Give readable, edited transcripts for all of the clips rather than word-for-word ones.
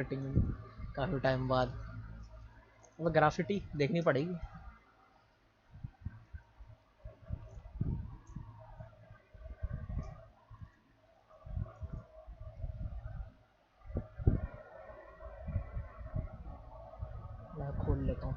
Setting में काफ़ी time बाद वो ग्राफिटी देखनी पड़ेगी। मैं खोल लेता हूँ।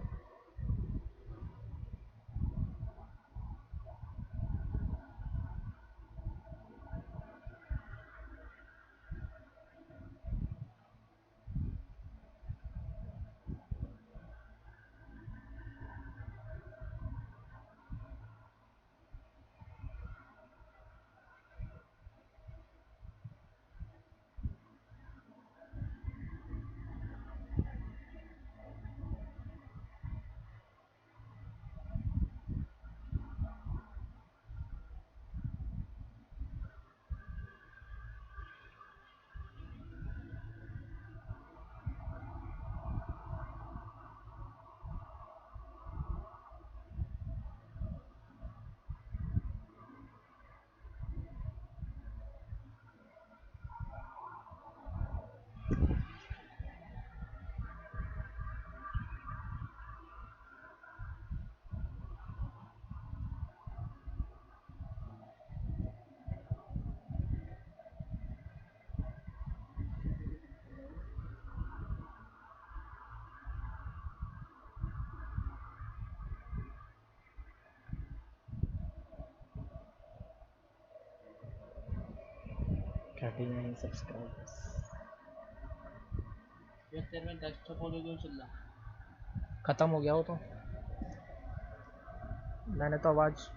सब्सक्राइबर्स तेरे में डेस्कटॉप ऑडियो क्यों चल रहा? ख़त्म हो गया वो तो। मैंने तो आवाज़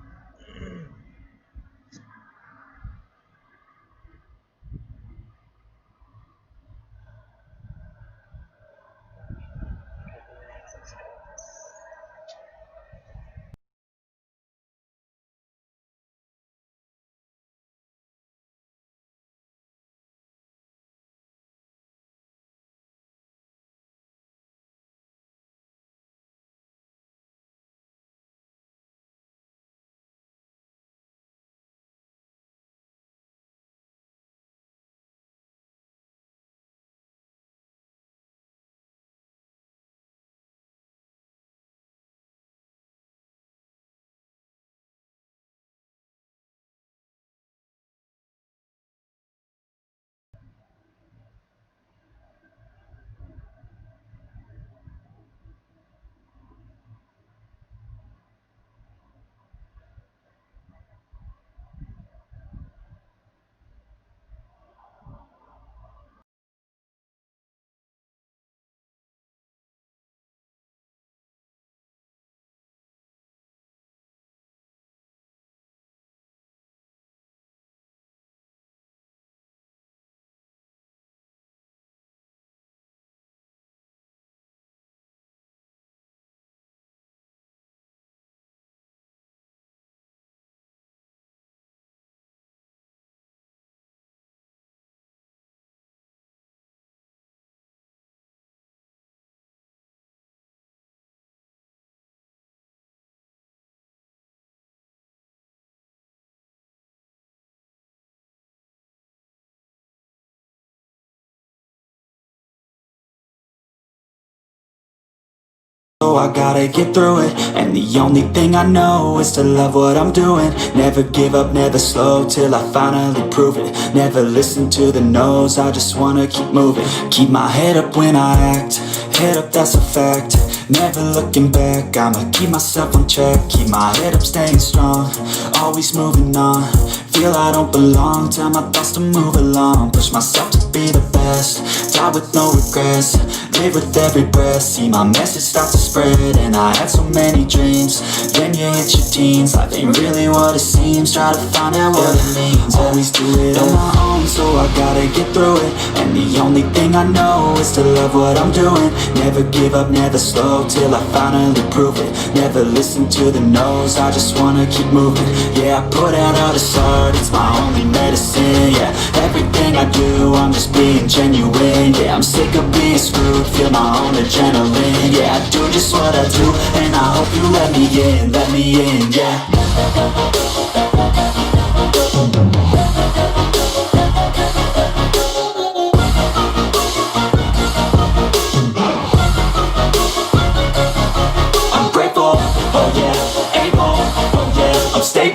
So I gotta get through it, and the only thing I know is to love what I'm doing. Never give up, never slow, till I finally prove it. Never listen to the no's, I just wanna keep moving. Keep my head up when I act, head up, that's a fact. Never looking back, I'ma keep myself on track. Keep my head up, staying strong, always moving on. Feel I don't belong, tell my thoughts to move along. Push myself to be the best, die with no regrets. Live with every breath, see my message start to spread. And I had so many dreams, then you hit your teens. Life ain't really what it seems, try to find out what it means. Always do it on my own, so I gotta get through it. And the only thing I know is to love what I'm doing. Never give up, never slow, till I finally prove it. Never listen to the no's, I just wanna keep moving. Yeah, I put out all this art, it's my only medicine. Yeah, everything I do, I'm just being genuine. Yeah, I'm sick of being screwed, feel my own adrenaline. Yeah, I do just what I do, and I hope you let me in, yeah.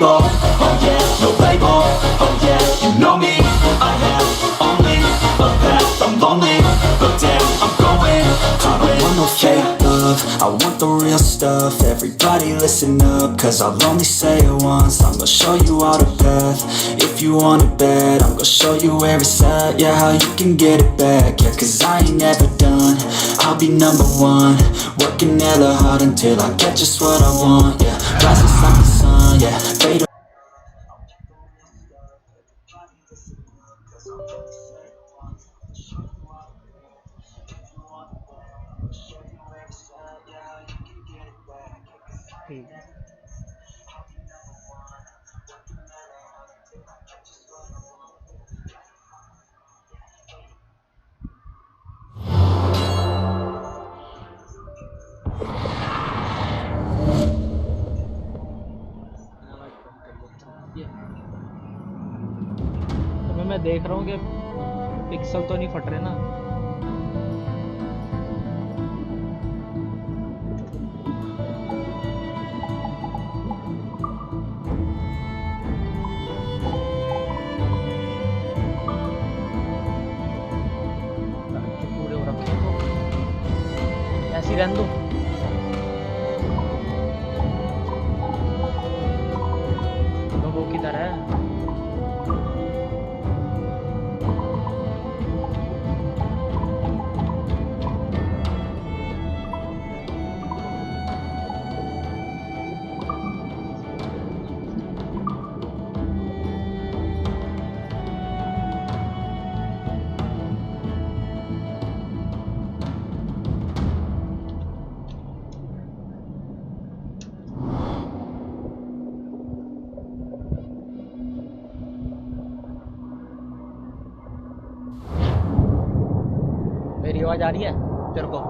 stable. Oh yeah, no label. Oh yeah, you know me. I have only a path. I'm lonely, but damn, I'm going to win. I don't want no fake love, I want the real stuff. Everybody listen up, cause I'll only say it once. I'm gonna show you all the path. If you want it bad, I'm gonna show you where it's at. Yeah, how you can get it back. Yeah, cause I ain't never done. I'll be number one, working hella hard until I get just what I want. Yeah, rises like the sun, yeah, fade. ठीक है। आवाज कम कर देता हूँ ये। तो मैं देख रहा हूँ कि पिक्सल तो नहीं फट रहे ना। पूरे हो रखे हैं तो ऐसे ही रहने दो। लोगों की तरह मेरी आवाज आ रही है तेरे को?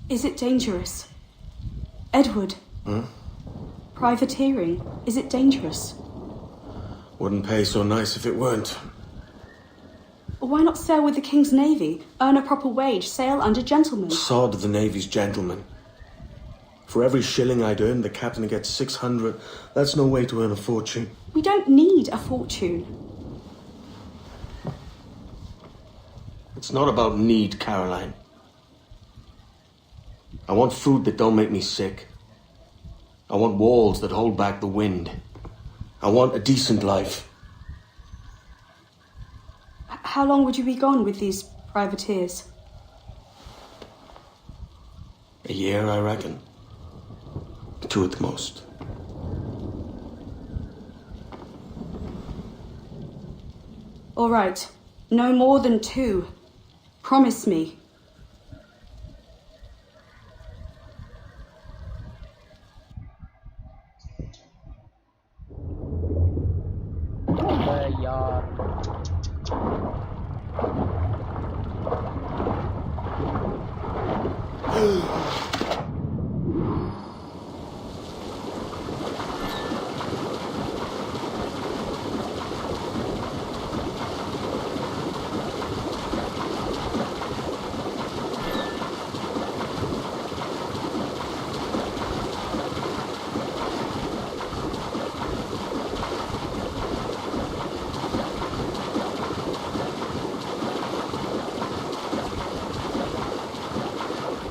Is it dangerous? Edward? Privateering, is it dangerous? Wouldn't pay so nice if it weren't. Why not sail with the King's Navy, earn a proper wage, sail under gentlemen? Sod the Navy's gentlemen. For every shilling I'd earn, the captain gets 600. That's no way to earn a fortune. We don't need a fortune. It's not about need, Caroline. I want food that don't make me sick. I want walls that hold back the wind. I want a decent life. How long would you be gone with these privateers? A year, I reckon. 2 at the most. All right. No more than 2. Promise me. यार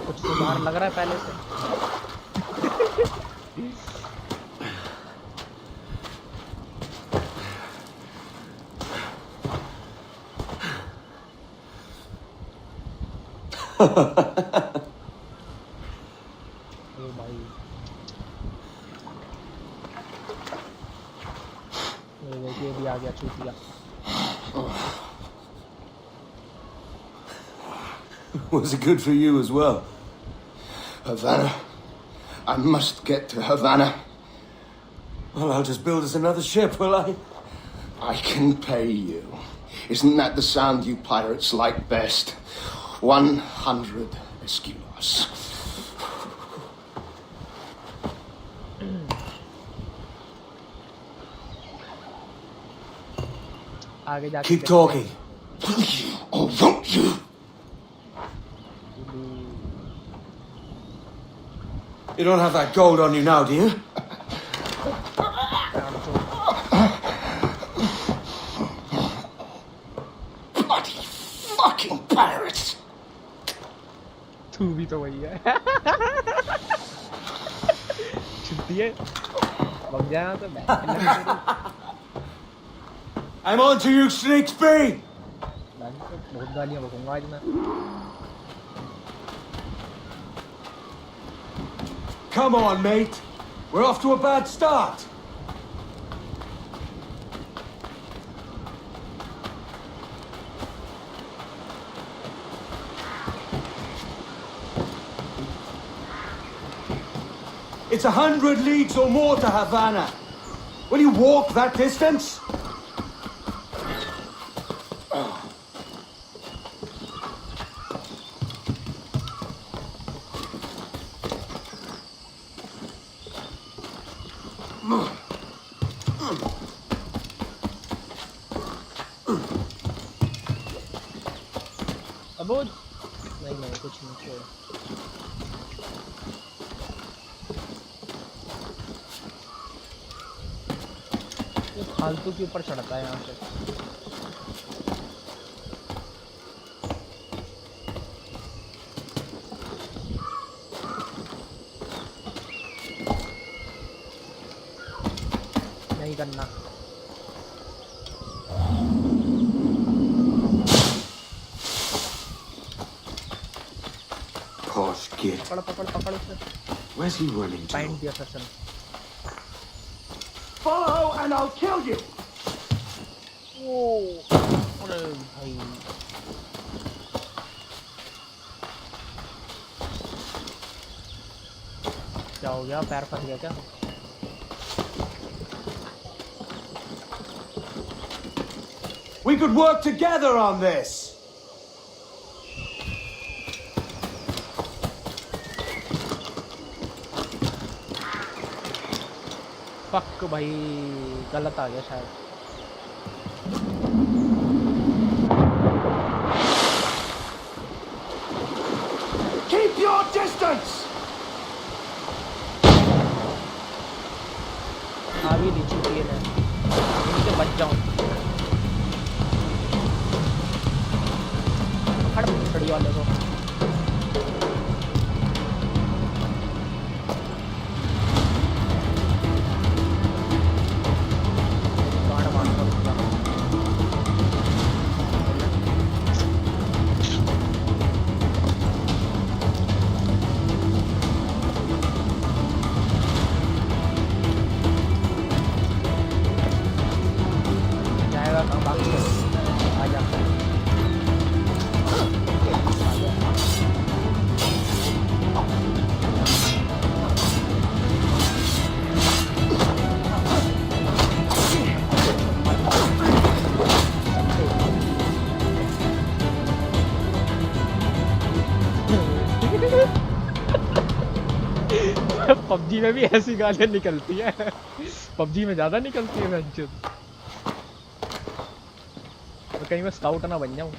कुछ सुधार लग रहा है पहले से ओ भाई ये भी आ गया चूतिया Was it good for you as well? Havana. I must get to Havana. Well, I'll just build us another ship, will I? I can pay you. Isn't that the sound you pirates like best? 100 escudos. आगे जाके Keep talking. Will you or won't you? You don't have that gold on you now, do you? Bloody fucking pirates! तू भी तो वही है छुट्टी है bug जाए तो मैं I'm on to you, Snakesby! बहुत गालियां बकूंगा आज मैं Come on, mate. We're off to a bad start. It's 100 leagues or more to Havana. Will you walk that distance? अबोध नहीं कुछ नहीं छोड़ ये फालतू के ऊपर चढ़ता है यहाँ से नहीं करना Posh kid. पकड़ उसे Where's he running to? Find दिया sir Follow and I'll kill you! अरे भाई क्या हो गया पैर फंस गया क्या We could work together on this! Fuck भाई गलत आ गया शायद sights! अभी दी चुकी है मैं इनके बच जाऊं खड़ खड़ी वाले को गाड़ मार कर जाएगा कहाँ बाकी आ जाता है पबजी में भी ऐसी गालियां निकलती है पबजी में ज्यादा निकलती है बंचू तो कहीं मैं स्काउट ना बन जाऊं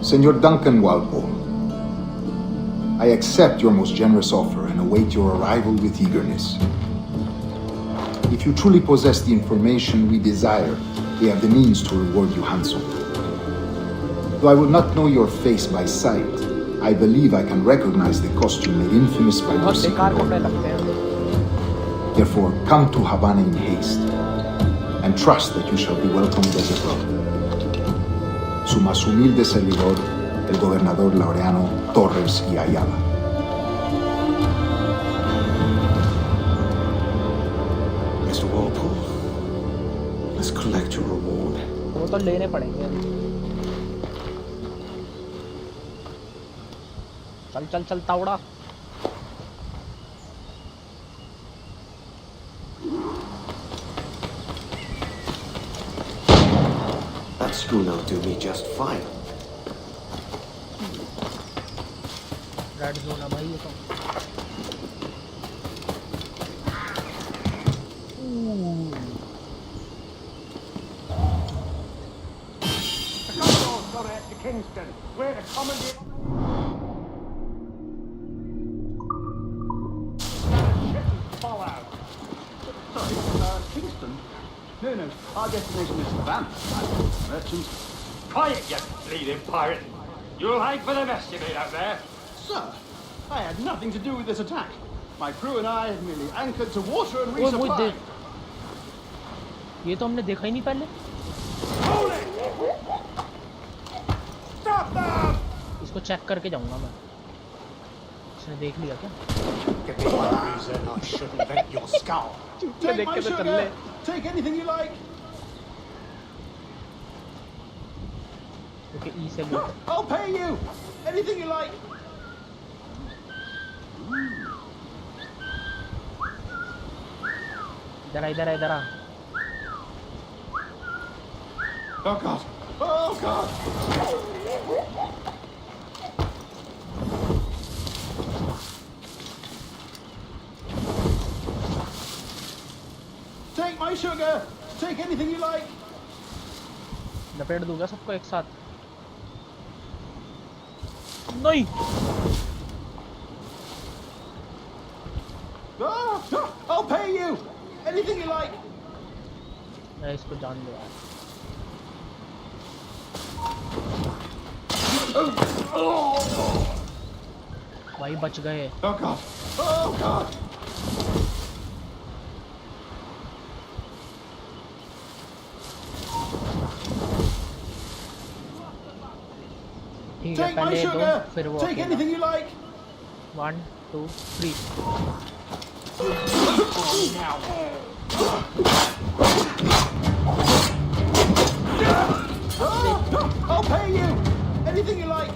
Senor Duncan Walpole, I accept your most generous offer and await your arrival with eagerness. If you truly possess the information we desire, we have the means to reward you handsomely. Though I will not know your face by sight, I believe I can recognize the costume made infamous by your बहुत बेकार secret कपड़े order. लगते हैं Therefore, come to Havana in haste, and trust that you shall be welcomed as a brother. Su más humilde servidor, el gobernador Laureano Torres y Ayala. Mr. Walpole, let's collect your reward. वो तो लेने पड़ेंगे चल चल चल तावड़ा That schooner will do me just fine. Red zone है भाई ये तो To Kingston, where the commandant... Fallout. Sorry, Kingston? No, our destination is Havana. Merchants. Quiet, you bleeding pirate! You'll hang for the mess you made out there! Sir, I had nothing to do with this attack. My crew and I have merely anchored to water and वो resupply. देख ये तो हमने देखा ही नहीं पहले Hold it! Stop them! इसको check करके जाऊंगा मैं इसने देख लिया क्या Give me one reason I shouldn't vent your skull. Take देख my के तो चल sugar. ले Take anything you like. Okay ई से बोल I'll pay you. Anything you like. इधर आ इधर आ इधर आ Oh God. Oh God. Take my sugar. Take anything you like. लपेट दूंगा सबको एक साथ नहीं I'll pay you. Anything you like. मैं इसको जान दो यार भाई बच गए Oh God. Oh God. ठीक है Take my पहले दो sugar. फिर वो Take anything you like. 1 2 3 I'll pay you. Anything you like.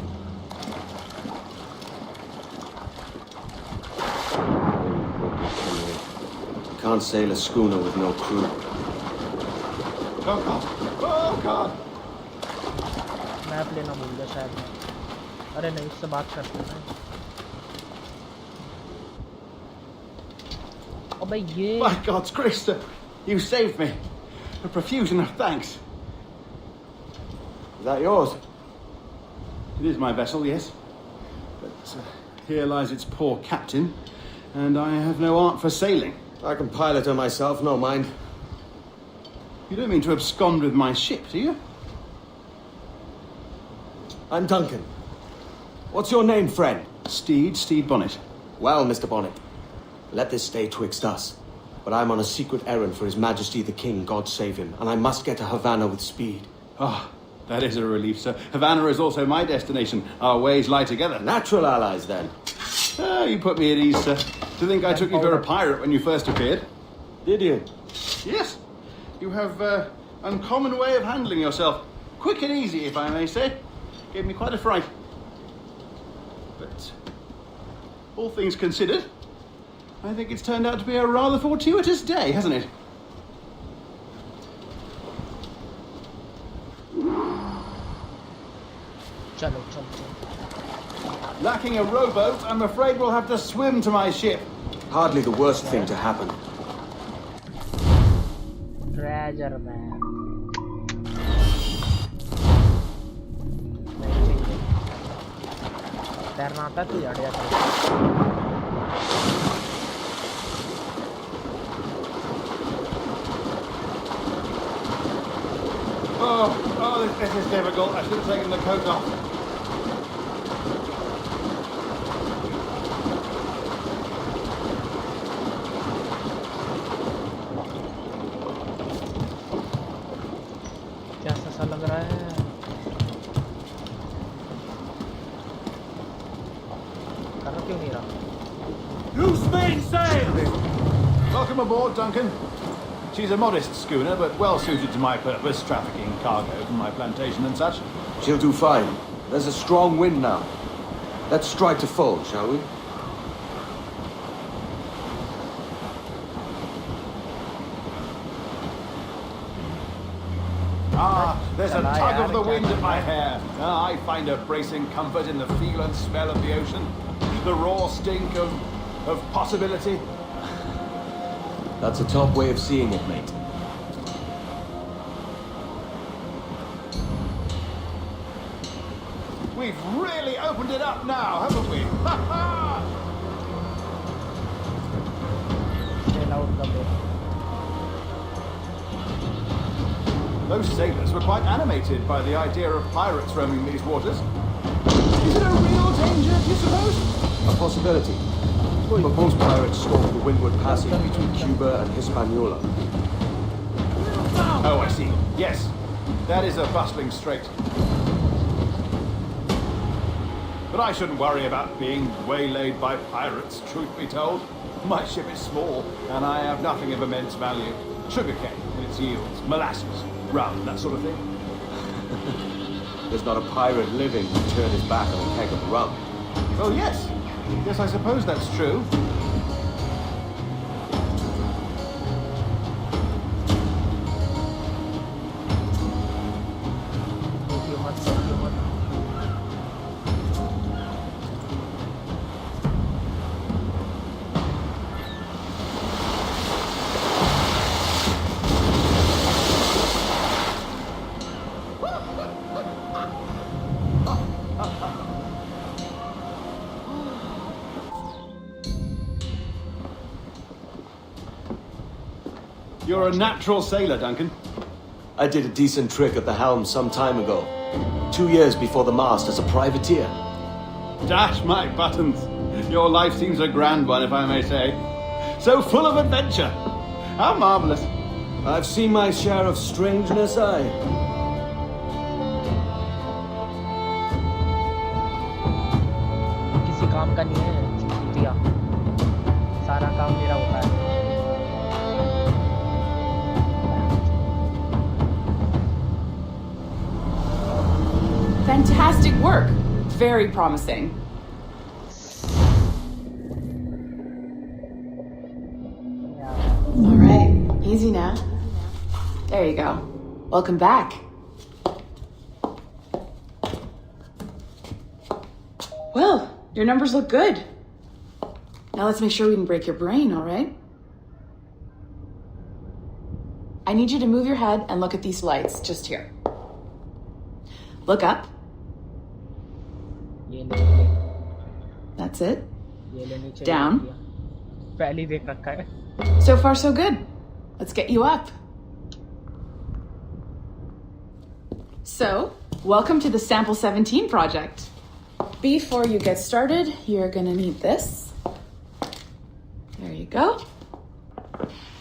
Can't sail a schooner with no crew. Oh God. Oh God. Map लेना भूल गया शायद मैं अरे नहीं उससे बात करते हैं अबे ये By God's grace, sir, you saved me. A profusion of thanks. Is that yours? It is my vessel, yes. But here lies its poor captain, and I have no art for sailing. I can pilot her myself, no mind. You don't mean to abscond with my ship, do you? I'm Duncan. What's your name, friend? Steed Bonnet. Well, Mr. Bonnet, let this stay twixt us. But I'm on a secret errand for His Majesty the King, God save him, and I must get to Havana with speed. Ah, that is a relief, sir. Havana is also my destination. Our ways lie together. Natural allies, then. Ah, you put me at ease, sir. To think I took you for a pirate when you first appeared. Did you? Yes. You have uncommon way of handling yourself. Quick and easy, if I may say. Gave me quite a fright. But all things considered, I think it's turned out to be a rather fortuitous day, hasn't it? चलो चलो. Lacking a rowboat, I'm afraid we'll have to swim to my ship. Hardly the worst thing to happen. Treasure man. तैरना आता है तो यार Oh, this is difficult. I should have taken the coat off. क्या सा लग रहा है. कर क्यों नहीं रहा? Loose mainsail! Welcome aboard, Duncan. She's a modest schooner, but well suited to my purpose, trafficking cargo from my plantation and such. She'll do fine. There's a strong wind now. Let's strike to full, shall we? Ah, there's a tug of the wind at my hair. I find a bracing comfort in the feel and smell of the ocean. The raw stink of possibility. That's a top way of seeing it, mate. We've really opened it up now, haven't we? Ha ha! Sail out the boat. Those sailors were quite animated by the idea of pirates roaming these waters. Is it a real danger, do you suppose? A possibility. But most pirates stalk the windward passage between Cuba and Hispaniola. Oh, I see. Yes, that is a bustling strait. But I shouldn't worry about being waylaid by pirates, truth be told. My ship is small, and I have nothing of immense value. Sugarcane and its yields, molasses, rum, that sort of thing. There's not a pirate living who turn his back on a keg of rum. Oh, yes. Yes, I suppose that's true. You're a natural sailor, Duncan. I did a decent trick at the helm some time ago. 2 years before the mast as a privateer. Dash my buttons. Your life seems a grand one, if I may say. So full of adventure. How marvelous. I've seen my share of strangeness, aye. किसी काम का नहीं है दिया. सारा काम मेरा होता है. Fantastic work. Very promising. All right, easy now. There you go. Welcome back. Well, your numbers look good. Now let's make sure we can break your brain, all right? I need you to move your head and look at these lights just here. Look up. ये ले That's it. ये ले नीचे Down. पहले ही देख रखा है. So far, so good. Let's get you up. So, welcome to the Sample 17 project. Before you get started, you're gonna need this. There you go.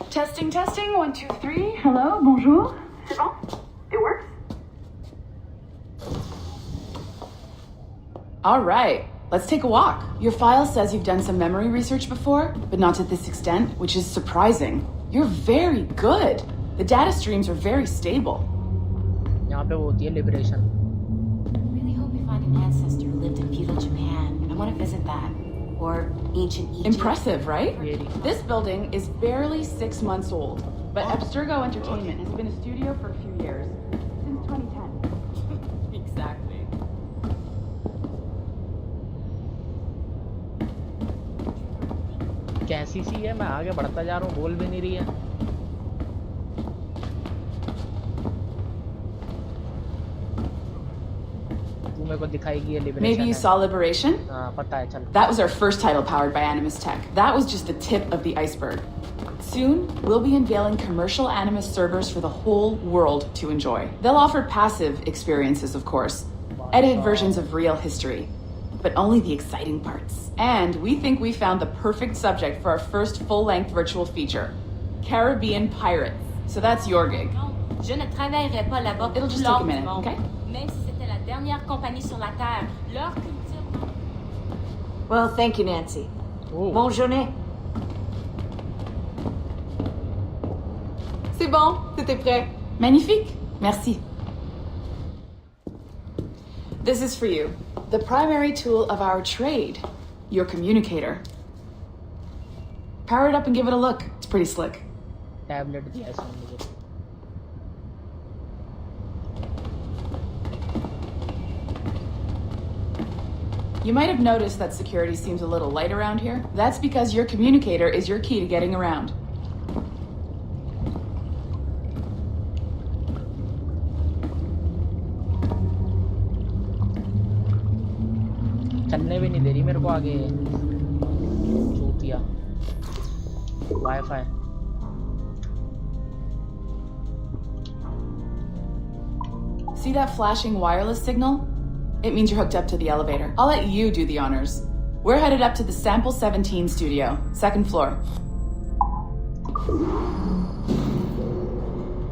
Testing, testing. 1, 2, 3. Hello, bonjour. C'est bon? It works? All right, let's take a walk. Your file says you've done some memory research before, but not to this extent, which is surprising. You're very good. The data streams are very stable. यहाँ पे वो होती है liberation. Really hope we find an ancestor who lived in feudal Japan. I want to visit that. Or ancient Egypt. Impressive, right? Really. This building is barely 6 months old, but Abstergo Entertainment has been a studio for a few years. Since 2010. Exactly. कैसी सी है मैं आगे बढ़ता जा रहा हूँ बोल भी नहीं रही है तू मेरे को दिखाएगी ये liberation Maybe you saw Liberation? हाँ पता है चल That was our first title powered by Animus Tech. That was just the tip of the iceberg. Soon, we'll be unveiling commercial Animus servers for the whole world to enjoy. They'll offer passive experiences, of course, edited versions of real history, but only the exciting parts. And we think we found the perfect subject for our first full-length virtual feature, Caribbean Pirates. So that's your gig. Je ne travaillerai pas là-bas pour It'll just take a minute, okay? Même si c'était la dernière compagnie sur la Terre, leur culture... Well, thank you, Nancy. Oh. Bonne journée. C'est bon, c'était prêt. Magnifique. Merci. This is for you. The primary tool of our trade, your communicator. Power it up and give it a look. It's pretty slick. Tablet दिया इसने मुझे You might have noticed that security seems a little light around here. That's because your communicator is your key to getting around. चलने भी नहीं दे रही मेरे को आगे चूतिया wifi See that flashing wireless signal? It means you're hooked up to the elevator. I'll let you do the honors. We're headed up to the Sample 17 studio, second floor.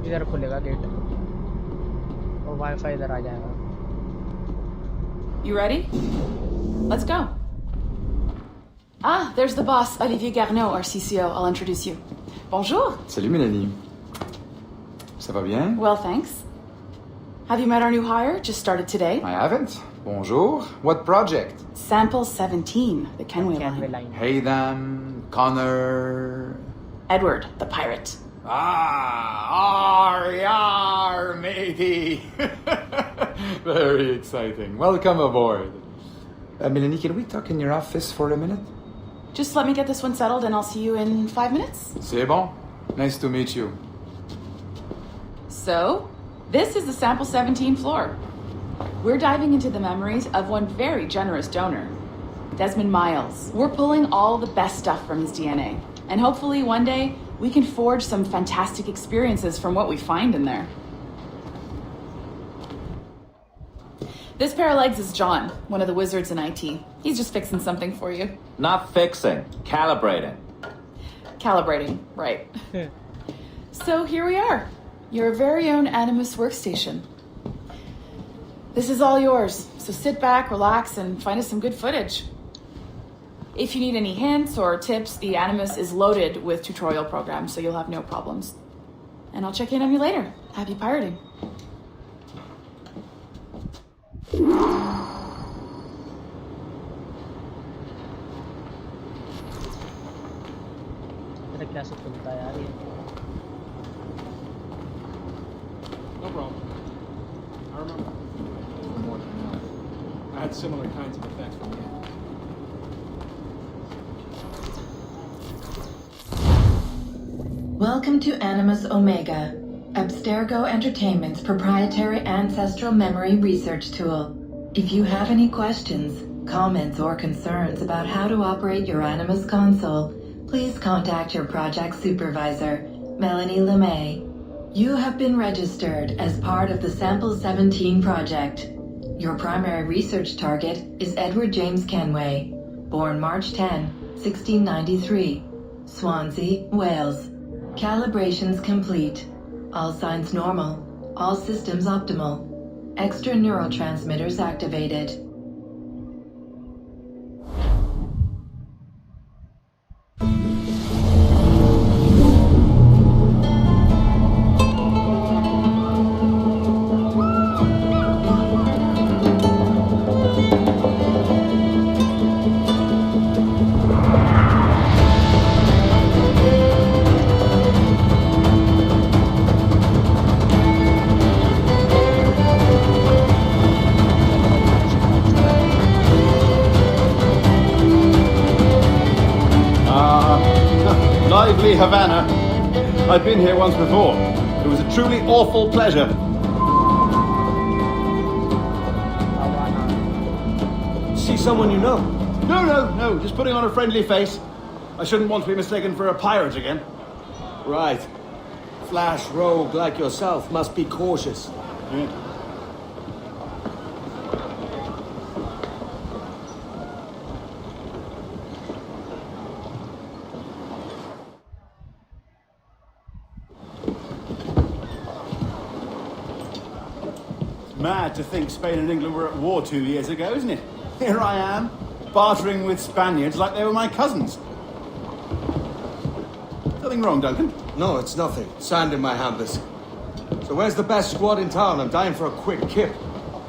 इधर खुलेगा गेट और वाईफाई इधर आ जाएगा You ready? Let's go. Ah, there's the boss, Olivier Garneau, our CCO. I'll introduce you. Bonjour. Salut Mélanie. Ça va bien? Well, thanks. Have you met our new hire? Just started today. I haven't. Bonjour. What project? Sample 17, the Kenway line. Hayden, Connor... Edward, the pirate. Ah, yar, matey. Very exciting. Welcome aboard. Mélanie, can we talk in your office for a minute? Just let me get this one settled and I'll see you in 5 minutes. C'est bon. Nice to meet you. So, this is the Sample 17 floor. We're diving into the memories of one very generous donor, Desmond Miles. We're pulling all the best stuff from his DNA. And hopefully one day, we can forge some fantastic experiences from what we find in there. This pair of legs is John, one of the wizards in IT. He's just fixing something for you. Not fixing, calibrating. Calibrating, right. So here we are, your very own Animus workstation. This is all yours, so sit back, relax, and find us some good footage. If you need any hints or tips, the Animus is loaded with tutorial programs, so you'll have no problems. And I'll check in on you later. Happy pirating. कैसे खुलता है यार ये No problem. I remember more than enough. I had similar kinds of effects from you. Welcome to Animus Omega. Abstergo Entertainment's proprietary ancestral memory research tool. If you have any questions, comments, or concerns about how to operate your Animus console, please contact your project supervisor, Melanie LeMay. You have been registered as part of the Sample 17 project. Your primary research target is Edward James Kenway, born March 10, 1693, Swansea, Wales. Calibrations complete. All signs normal. All systems optimal. Extra neurotransmitters activated. Lively Havana. I've been here once before. It was a truly awful pleasure. See someone you know? No. Just putting on a friendly face. I shouldn't want to be mistaken for a pirate again. Right. Flash rogue like yourself must be cautious. Yeah. Mad to think Spain and England were at war 2 years ago, isn't it? Here I am, bartering with Spaniards like they were my cousins. Nothing wrong, Duncan? No, it's nothing. Sand in my hampers. So where's the best squad in town? I'm dying for a quick kip.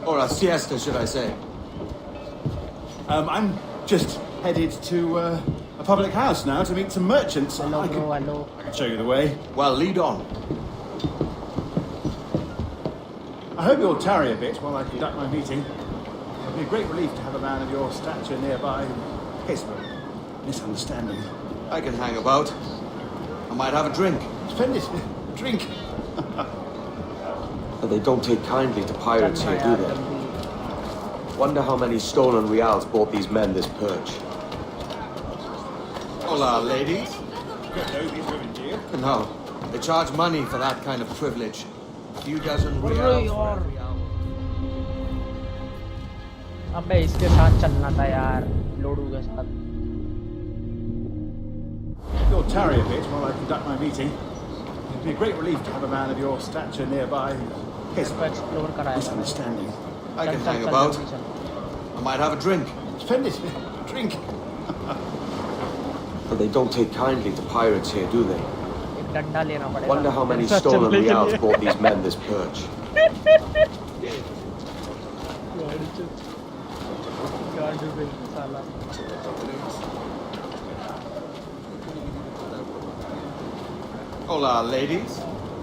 Or a siesta, should I say. I'm just headed to a public house now to meet some merchants. Hello. I can show you the way. Well, lead on. I hope you'll tarry a bit while I conduct my meeting. It'll be a great relief to have a man of your stature nearby in case of a misunderstanding. I can hang about. I might have a drink. Splendid. Drink. But they don't take kindly to pirates here, do they? Wonder how many stolen reals bought these men this perch. Hola, ladies. Don't know these women, do you? No, they charge money for that kind of privilege. A few dozen reals for every hour. अबे इसके साथ चलना था यार लोडू के साथ. You'll tarry a bit while I conduct my meeting. It'd be a great relief to have a man of your stature nearby in case of a misunderstanding. I can hang about. I might have a drink. Splendid. Drink. But they don't take kindly to pirates here, do they? एक डंडा लेना पड़ेगा. Wonder how many stolen reals bought these men this perch. Hola, ladies.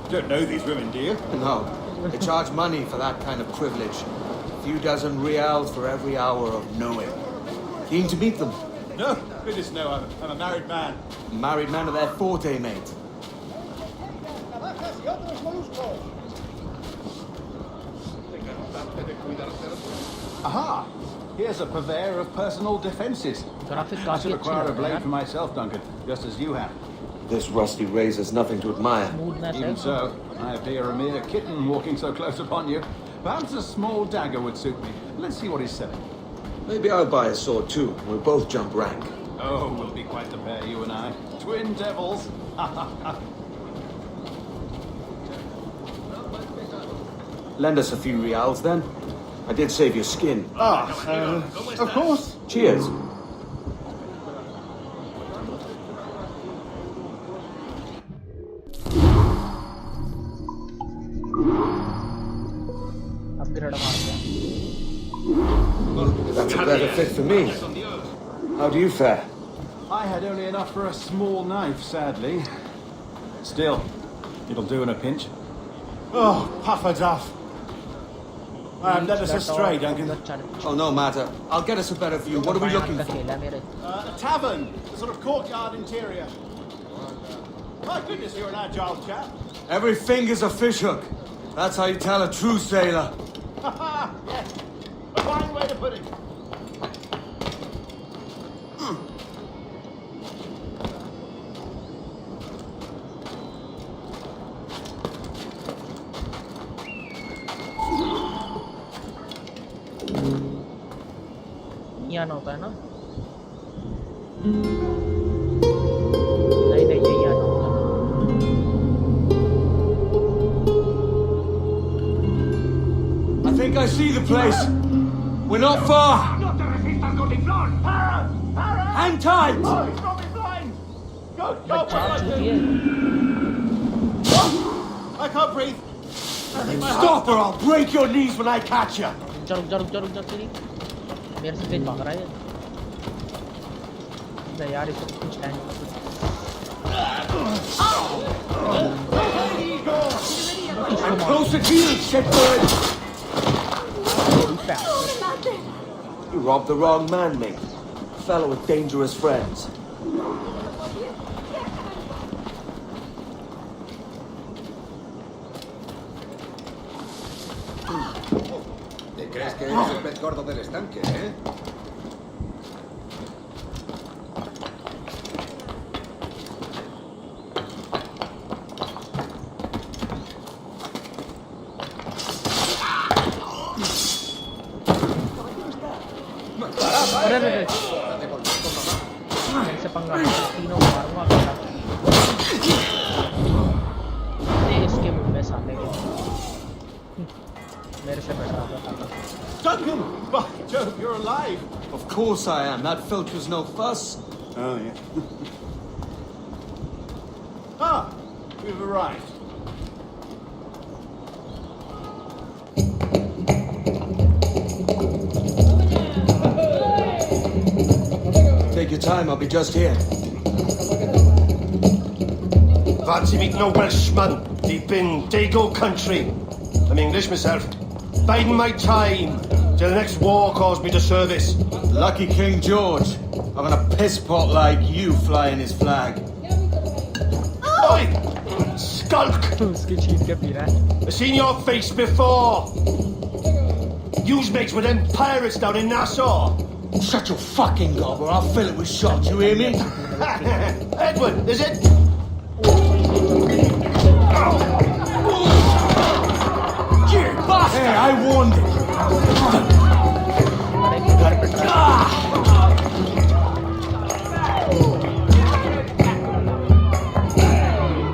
Don't know these women, do you? No, they charge money for that kind of privilege. A few dozen reals for every hour of knowing. Keen to meet them? No, goodness no, I'm a married man. Married man of their forte, mate. Aha! Here's a purveyor of personal defences. I should acquire a blade for myself, Duncan, just as you have. This rusty razor's nothing to admire. Even so, I appear a mere kitten walking so close upon you. Perhaps a small dagger would suit me. Let's see what he's selling. Maybe I'll buy a sword too. We'll both jump rank. Oh, we'll be quite the pair, you and I. Twin devils. Lend us a few reals then. I did save your skin. Of course. Cheers. That's a better fit for me. How do you fare? I had only enough for a small knife, sadly. Still, it'll do in a pinch. Oh, puffer duff. I have led us astray, Duncan. Oh, no matter. I'll get us a better view. What are we looking for? A tavern. A sort of courtyard interior. My goodness, you're an agile chap. Every finger's a fishhook. That's how you tell a true sailor. Yes, a fine way to put it. ये आना होता है ना? नहीं नहीं यही आना होता है। I think I see the place. We're not far. Hang tight. I can't breathe. Stop or I'll break your knees when I catch you. रुक जा तेरी मेरे से तेज भाग रहा है नहीं यार इसको कुछ है नहीं I'm closer to you, shitbird. You robbed the wrong man, mate. A fellow with dangerous friends. ¿Te crees que eres el pez gordo del estanque, eh? अरे से पंगा तीनों मारूंगा इसके मुंह में साले मेरे से बड़ा Duncan! By Jove, you're alive! Of course I am. That filch was no fuss. Oh, yeah. Ah, we've arrived. Take your time, I'll be just here. Fancy meeting a Welshman deep in Dago country. I'm English myself. Biding my time till the next war calls me to service. Lucky King George, having a piss pot like you flying his flag. Oi! Skulk! I've seen your face before. You's mates with them pirates down in Nassau. Shut your fucking gob or I'll fill it with shot, you hear me? Edward, is it? You bastard! Hey, I warned him!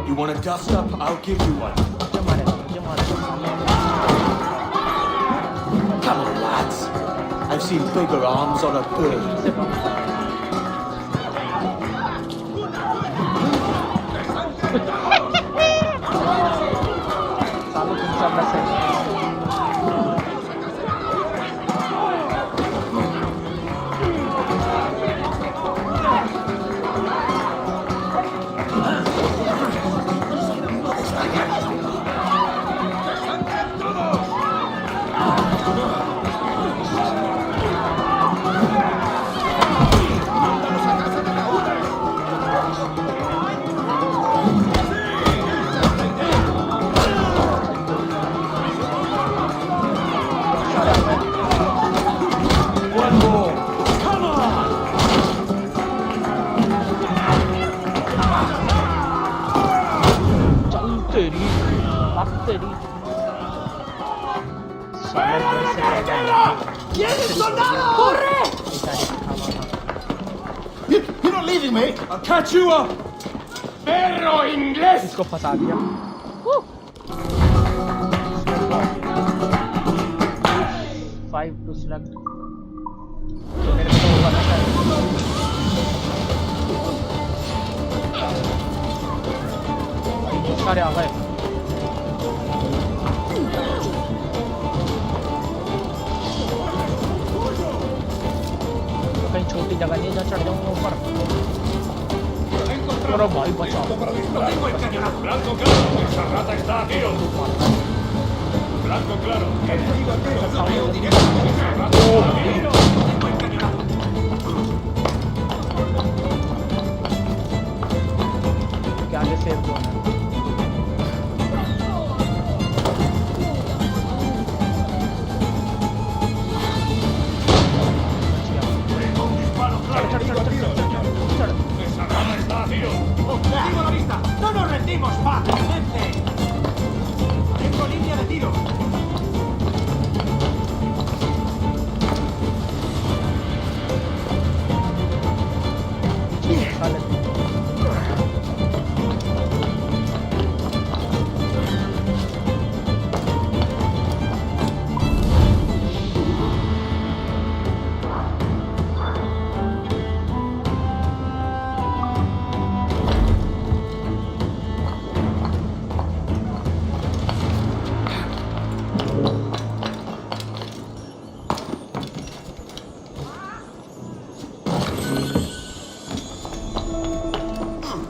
You want a dust up? I'll give you one. Come on, lads. I've seen bigger arms on a bird. You're not leaving me! I'll catch you up! Perro inglés! इसको फंसा दिया 5 to select मेरे को तो होगा ना बहुत सारे आ गए कहीं छोटी जगह नहीं है जहाँ चढ़ जाऊंगा ऊपर अरे भाई बचाओ क्या आगे से ¡Seguimos fácilmente! ¡Tengo línea de tiro!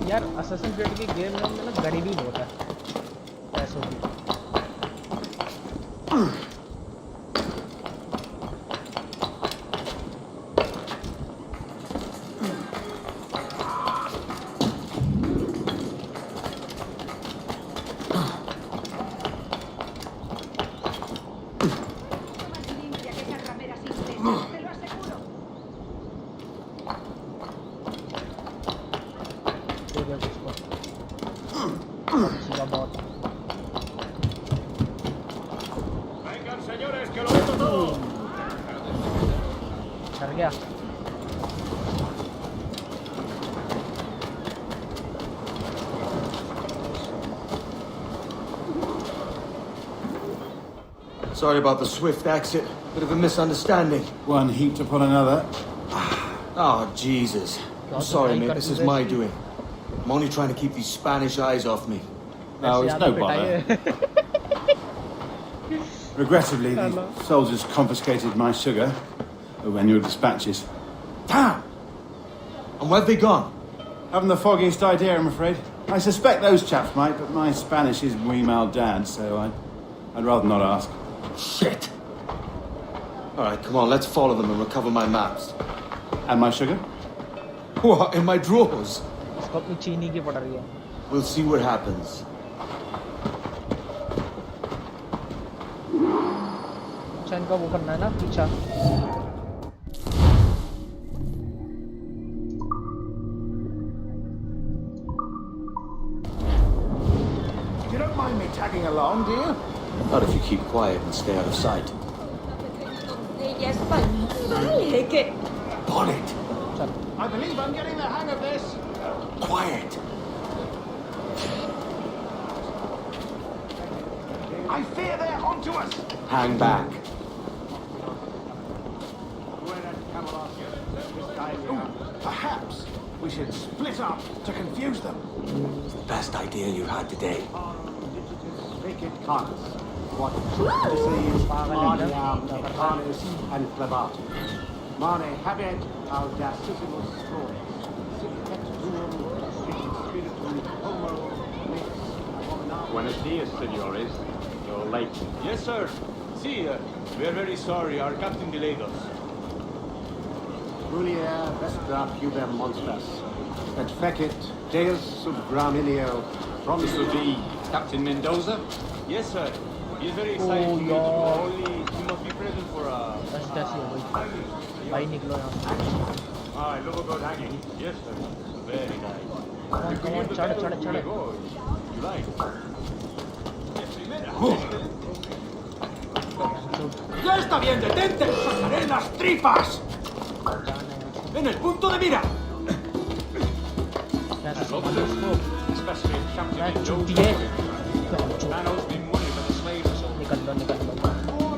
यार असैसिन क्रीड की गेम में ना गरीबी बहुत है पैसों की। Vengan, señores, que lo meto todo. डर गया। Sorry about the swift exit. Bit of a misunderstanding. One heaped upon another. Oh, Jesus. I'm sorry, mate. This is my doing. I'm only trying to keep these Spanish eyes off me. Oh, it's no bother. Regrettably, the soldiers confiscated my sugar when your dispatches. Damn! And where have they gone? Haven't the foggiest idea, I'm afraid. I suspect those chaps might, but my Spanish is wee mal dad, so I'd rather not ask. Shit! Alright, come on, let's follow them and recover my maps. And my sugar? What, in my drawers? इसको अपनी चीनी की पड़ रही है। We'll see what happens. अच्छा इनका वो करना है ना पीछा। You don't mind me tagging along, do you? Not if you keep quiet and stay out of sight. Bonnet! I believe I'm getting the hang of this. Quiet! I fear they're onto us. Hang back. Perhaps we should split up to confuse them. It's the best idea you had today. Wicked cons. What disease, Canis, and Clevat. Mane habet audacissimus scroll. Buenos dias, senores. You're late. Yes, sir. See, we are very sorry. Our captain delayed us. Mulier vestra pubem monstras. Et fecit deus sub gramilio. This would be Captain Mendoza? Yes, sir. He is very excited to meet you. Only you must be present for बस कैसी हो गई भाई निकलो यहाँ से। I love about hanging. Yes, sir. Very nice. Come on, चढ़ चढ़ चढ़। You like? ¡Ya está bien! ¡Detente! ¡Sacaré las tripas! ¡En el punto de mira! Especially if Captain Mendoza. Man owes me money for the slaves or something. निकल लो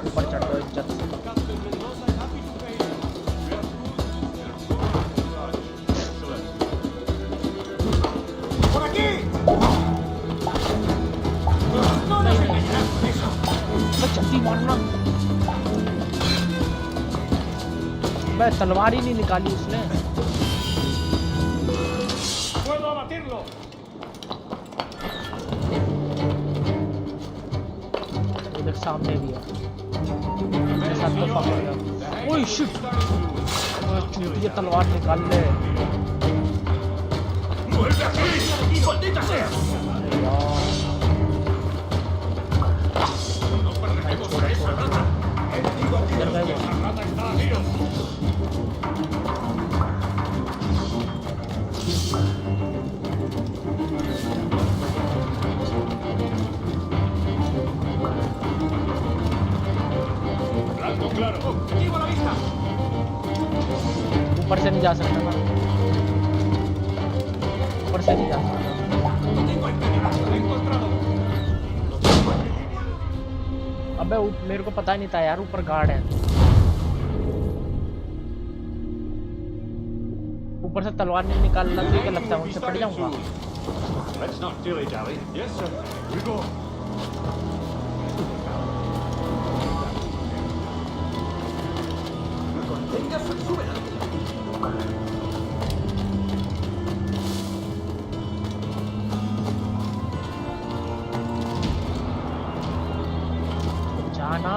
ऊपर चढ़ लो इज्जत से। ¡Por aquí! ¡No nos engañarás con eso! जल्दी मारना। मैं तलवार ही नहीं निकाली उसने। ¡Puedo abatirlo! इधर सामने भी है। मेरे साथ तो पकड़ गया। Oh shit! चूतिया तलवार निकाल ले। ¡Vuelve aquí! ¡Maldita sea! ¡No perderemos a esa rata! ¡He tenido aquí que esa rata está a tiros! नहीं जा सकता ना, ऊपर से नहीं जा सकता। अबे मेरे को पता ही नहीं था यार ऊपर गार्ड है। ऊपर से तलवार नहीं निकालना तो क्या लगता है उनसे पड़ जाऊंगा। Let's not dilly-dally. Yes, sir. We go. जाना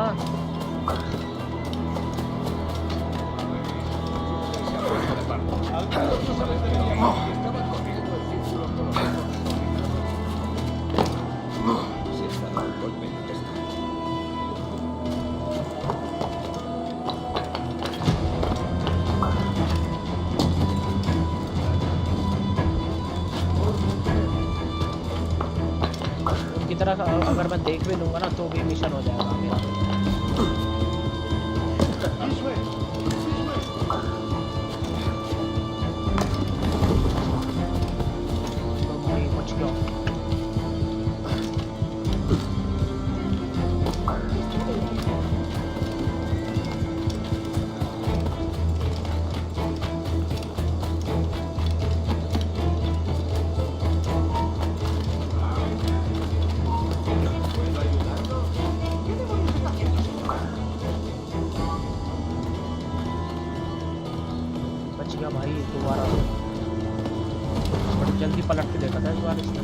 उनकी तरह अगर मैं देख भी लूंगा ना तो भी मिशन हो जाएगा मेरा। बच गया भाई दोबारा, बड़ी जल्दी पलट के देखा था इस बार इसने।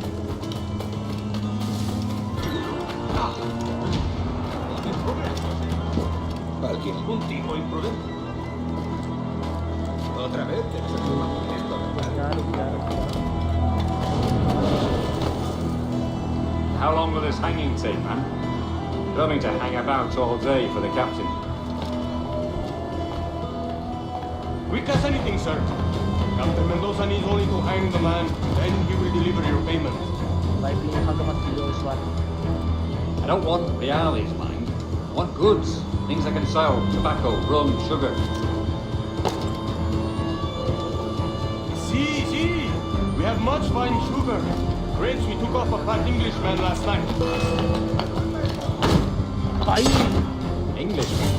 ¿Algún tipo imprudente? Otra vez tienes el mismo movimiento. How long will this hanging take, man? Don't mean to hang about all day for the captain. Quick as anything, sir. Captain Mendoza needs only to hang the man, then he will deliver your payment. I don't want reales, mind. I want goods. Things I can sell. Tobacco, rum, sugar. See. We have much fine sugar. Grapes we took off a fat Englishman last night. Englishman?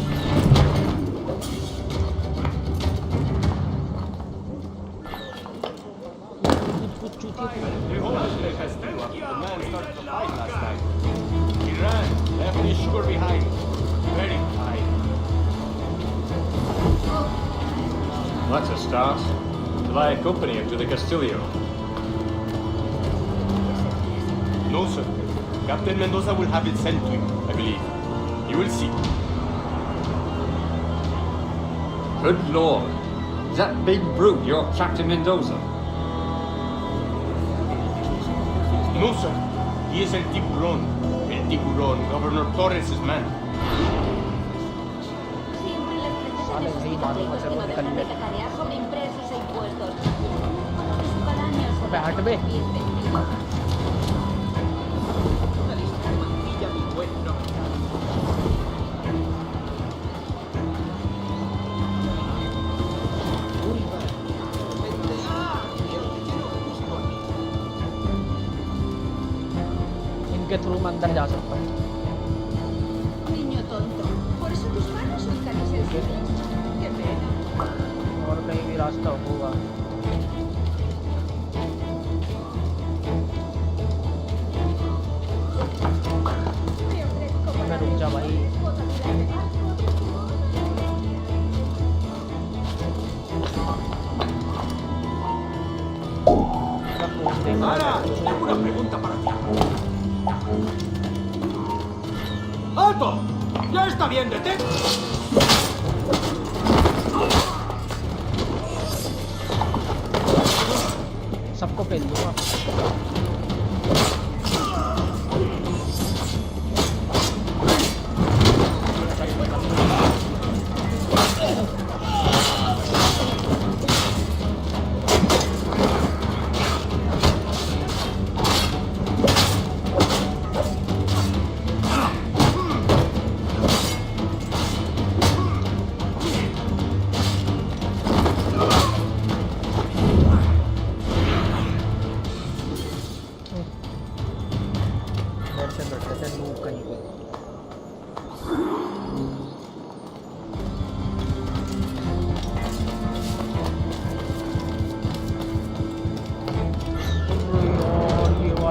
The man started to fight last night. He ran, left his sugar behind. Very fine. That's a start. Will I accompany him to the Castillo? No, sir. Captain Mendoza will have it sent to you, I believe. You will see. Good lord. Is that big brute your Captain Mendoza? No, sir. He is El Tiburón. El Tiburón, Governor Torres' man. इनके through मैं अंदर जा सकता हूँ। और कहीं भी रास्ता होगा। मैं रुक जा भाई। Ahora, tengo una pregunta para ti. ¡Alto! ¡Ya está bien, detén! सबको पेल दूंगा।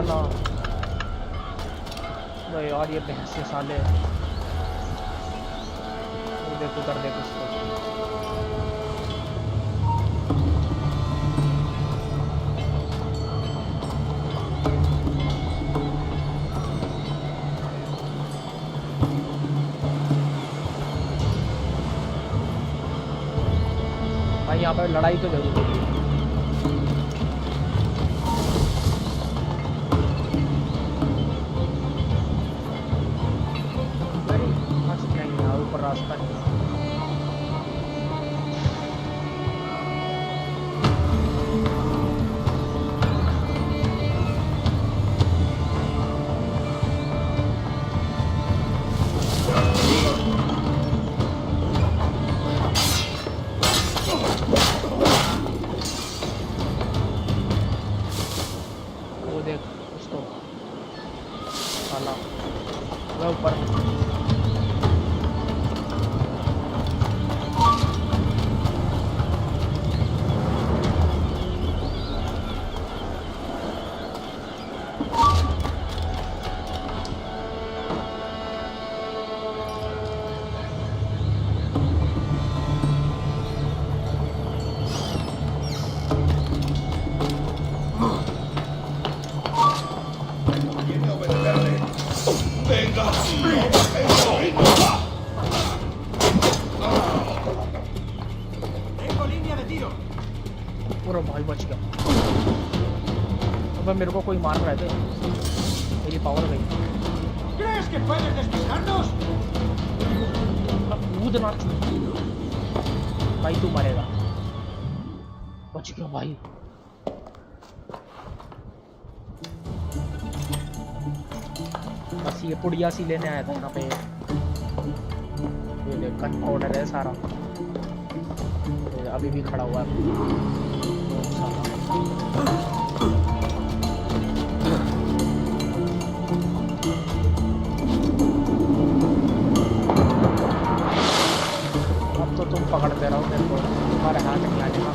साला। भाई यार ये भैंसे साले। देखो कर दे कुछ तो। भाई यहाँ पर लड़ाई तो जरूर होगी। नहीं यार ऊपर रास्ता नहीं। वो देख उसको साला वो ऊपर। पूरा भाई बच गया। अब मेरे को कोई मार रहा है, मेरी पावर गई। ¿Crees que puedes despistarnos? अब कूदना भाई, तू मरेगा। बच गया भाई। बस ये पुड़िया सी लेने आया था यहाँ पे। ये देख गन पाउडर है सारा, अभी भी खड़ा हुआ है। अब तो तुम पकड़ते रहो मेरे को, तुम्हारे हाथ नहीं आ जाएगा।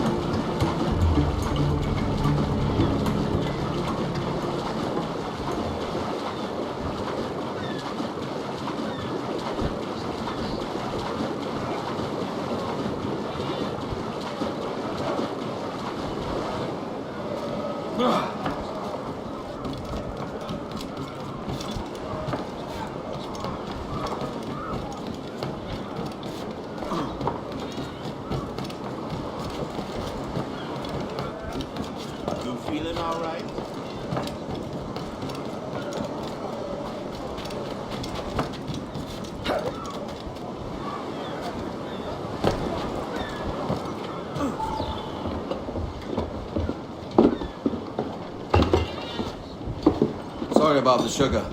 You feeling all right? Sorry about the sugar.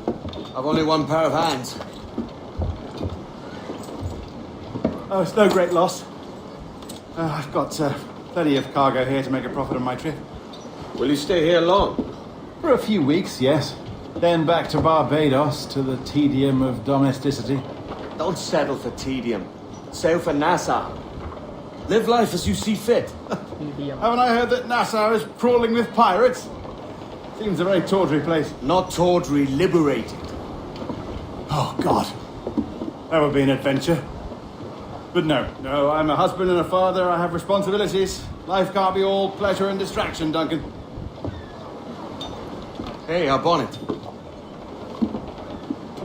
I've only one pair of hands. Oh, it's no great loss. I've got plenty of cargo here to make a profit on my trip. Will you stay here long? For a few weeks, yes. Then back to Barbados to the tedium of domesticity. Don't settle for tedium. Sail for Nassau. Live life as you see fit. Haven't I heard that Nassau is crawling with pirates? Seems a very tawdry place. Not tawdry, liberated. Oh, God. That would be an adventure. But no, I'm a husband and a father. I have responsibilities. Life can't be all pleasure and distraction, Duncan. Hey, our bonnet.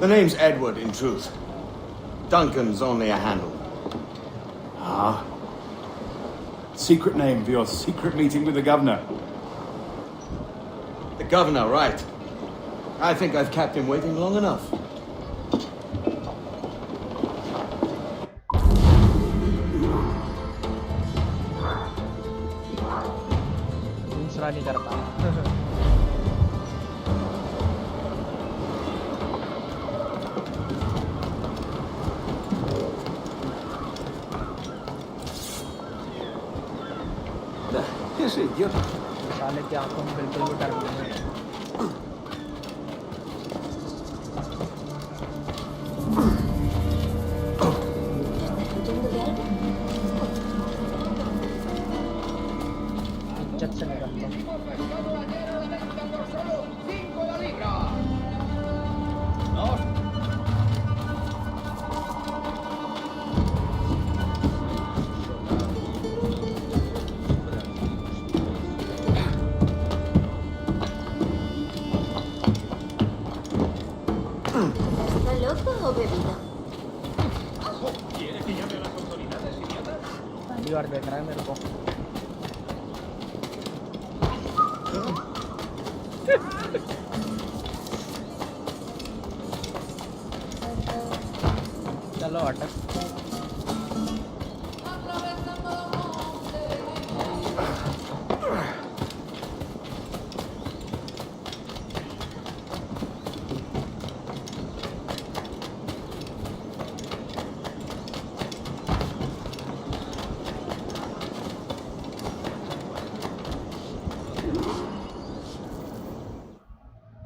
The name's Edward, in truth. Duncan's only a handle. Ah. Secret name for your secret meeting with the governor. The governor, right. I think I've kept him waiting long enough. दूसरा नहीं करता। Yes, idiot. साले की आंखों में बिल्कुल भी डर नहीं है। इज्जत से निकल लो। de vida. ¿Quiere que llame a las autoridades, idiota? पहली बार देख रहा है मेरे को चलो अटक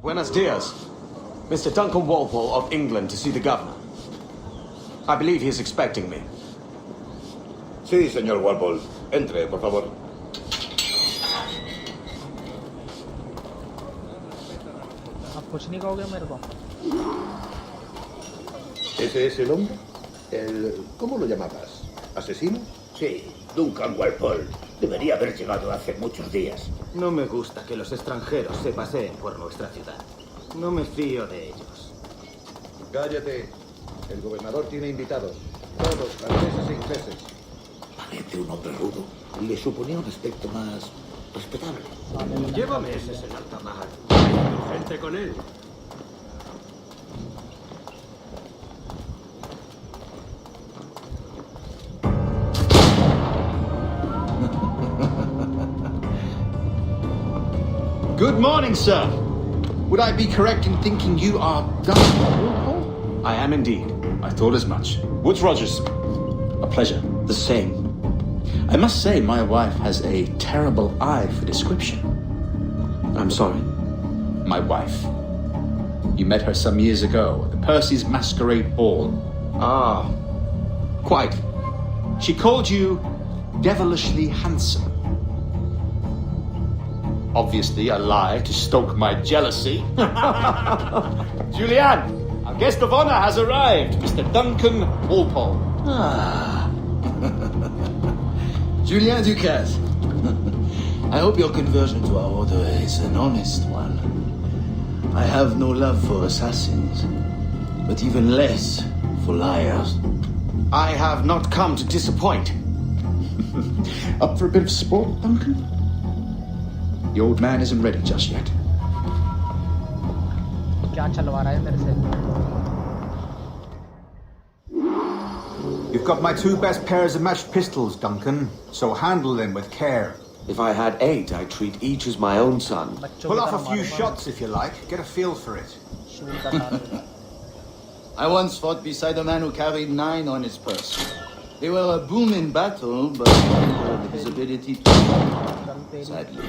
Buenos dias. Mr. Duncan Walpole of England to see the governor. I believe he is expecting me. Sí, señor Walpole. Entre, por favor. अब कुछ नहीं कहोगे मेरे को ¿Ese es el hombre? ¿Cómo lo llamabas? ¿Asesino? Sí, Duncan Walpole. Debería haber llegado hace muchos días. No me gusta que los extranjeros se paseen por nuestra ciudad. No me fío de ellos. Cállate. El gobernador tiene invitados. Todos franceses e ingleses. Parece un hombre rudo. Le suponía un aspecto más respetable. Lleva meses en alta mar. Gente con él. Good morning, sir. Would I be correct in thinking you are Duncan? I am indeed. I thought as much. Woods Rogers. A pleasure. The same. I must say, my wife has a terrible eye for description. I'm sorry? My wife. You met her some years ago at the Percy's Masquerade Ball. Ah, quite. She called you devilishly handsome. Obviously a lie to stoke my jealousy. Julianne, our guest of honor has arrived, Mr. Duncan Walpole. Ah. Julien Ducasse. I hope your conversion to our order is an honest one. I have no love for assassins, but even less for liars. I have not come to disappoint. Up for a bit of sport, Duncan? The old man isn't ready just yet. क्या चलवा रहा है मेरे से You've got my 2 best pairs of matched pistols, Duncan, so handle them with care. If I had 8, I'd treat each as my own son. Pull off a few shots if you like. Get a feel for it. I once fought beside a man who carried 9 on his purse. They were a boom in battle, but his ability to sadly.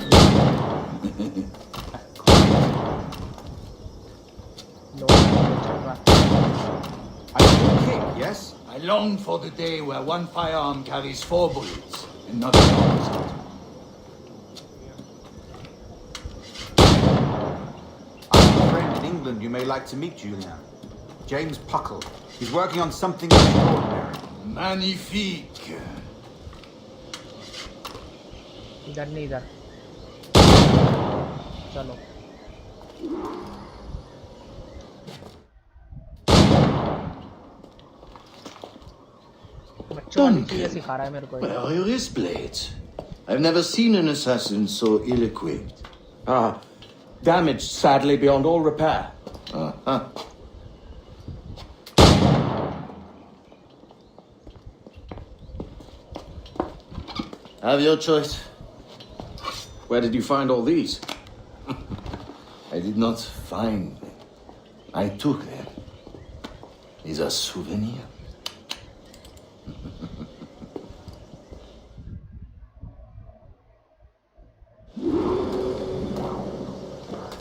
I can kick, yes? I long for the day where one firearm carries 4 bullets and not the opposite. I have a friend in England you may like to meet, Julian. James Puckle. He's working on something extraordinary. Magnifique. इधर नहीं इधर चलो बच्चों वाली चीजें सिखा रहा है मेरे को Where are your wrist blades? I've never seen an assassin so ill-equipped. Ah, damaged sadly beyond all repair. Have your choice. Where did you find all these? I did not find them. I took them. These are souvenirs.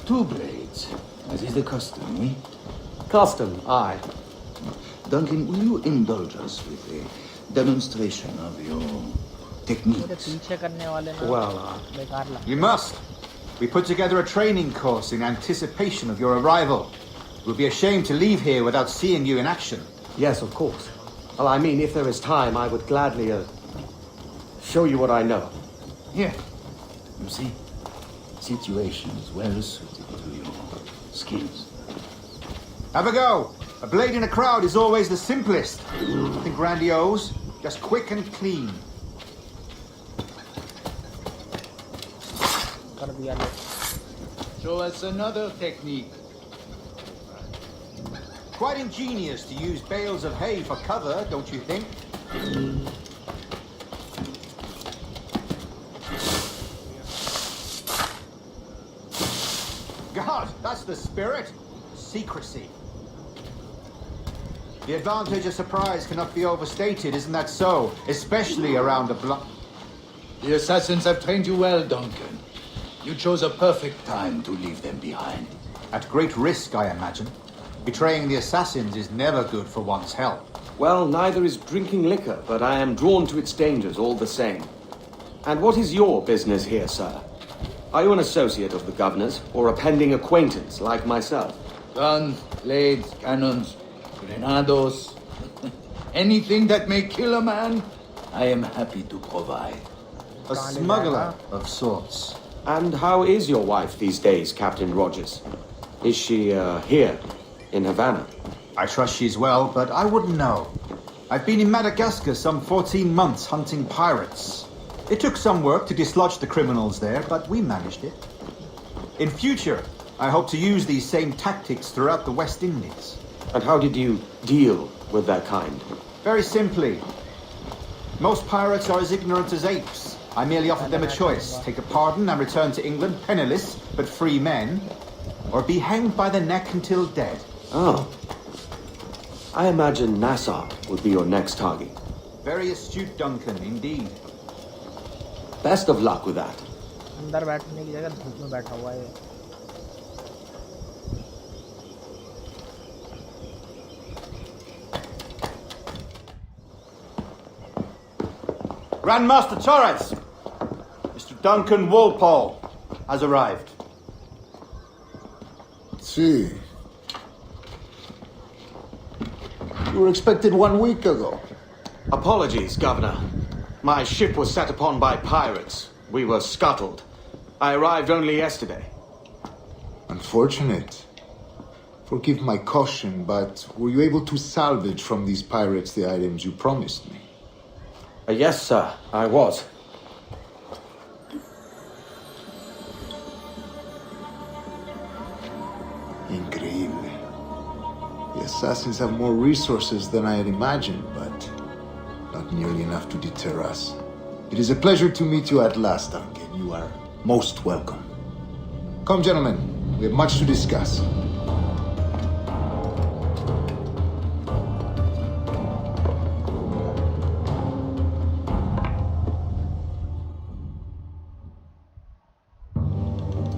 Two blades. As is the custom, eh? Custom, aye. Duncan, will you indulge us with a demonstration of your techniques? You must. We put together a training course in anticipation of your arrival. We'll be ashamed to leave here without seeing you in action. Yes, of course. Well, I mean, if there is time, I would gladly show you what I know. Here. You see, situations well suited to your skills. Have a go. A blade in a crowd is always the simplest. Nothing grandiose, just quick and clean. Show us another technique. Quite ingenious to use bales of hay for cover, don't you think? God, that's the spirit. Secrecy. The advantage of surprise cannot be overstated, isn't that so? Especially around a block. The assassins have trained you well, Duncan. You chose a perfect time to leave them behind. At great risk, I imagine. Betraying the assassins is never good for one's health. Well, neither is drinking liquor, but I am drawn to its dangers all the same. And what is your business here, sir? Are you an associate of the governor's, or a pending acquaintance like myself? Guns, blades, cannons, grenados, anything that may kill a man, I am happy to provide. A smuggler of sorts. And how is your wife these days, Captain Rogers? Is she, here, in Havana? I trust she's well, but I wouldn't know. I've been in Madagascar some 14 months hunting pirates. It took some work to dislodge the criminals there, but we managed it. In future, I hope to use these same tactics throughout the West Indies. And how did you deal with that kind? Very simply. Most pirates are as ignorant as apes. I merely offered them a choice. Take a pardon and return to England penniless, but free men, or be hanged by the neck until dead. Oh. I imagine Nassau would be your next target. Very astute, Duncan, indeed. Best of luck with that. अंदर बैठने की जगह धूप में बैठा हुआ है. Grandmaster Torres, Mr. Duncan Walpole has arrived. See. You were expected 1 week ago. Apologies, Governor. My ship was set upon by pirates. We were scuttled. I arrived only yesterday. Unfortunate. Forgive my caution, but were you able to salvage from these pirates the items you promised me? Yes, sir, I was. Increíble. The assassins have more resources than I had imagined, but not nearly enough to deter us. It is a pleasure to meet you at last, Duncan. You are most welcome. Come, gentlemen. We have much to discuss.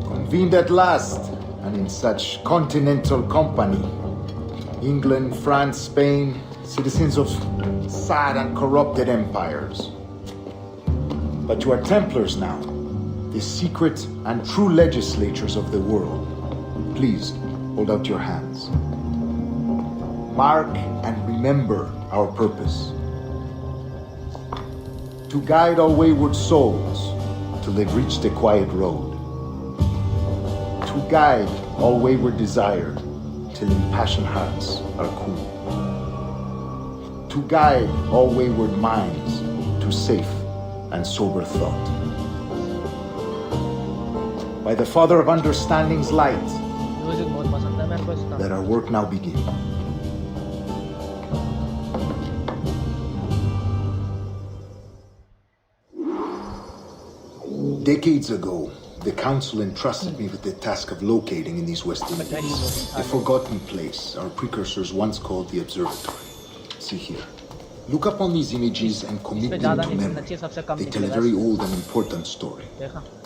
Convened at last, and in such continental company. England, France, Spain, citizens of sad and corrupted empires. But you are Templars now, the secret and true legislators of the world. Please, hold out your hands. Mark and remember our purpose. To guide all wayward souls till they've reached the quiet road. To guide all wayward desire till impassioned hearts are cool. To guide all wayward minds to safe and sober thought. By the Father of Understanding's light, let our work now begin. Decades ago, the Council entrusted me with the task of locating in these West Indies a forgotten place our precursors once called the Observatory. See here. Look up on these images and commit them to memory. They tell a very old and important story.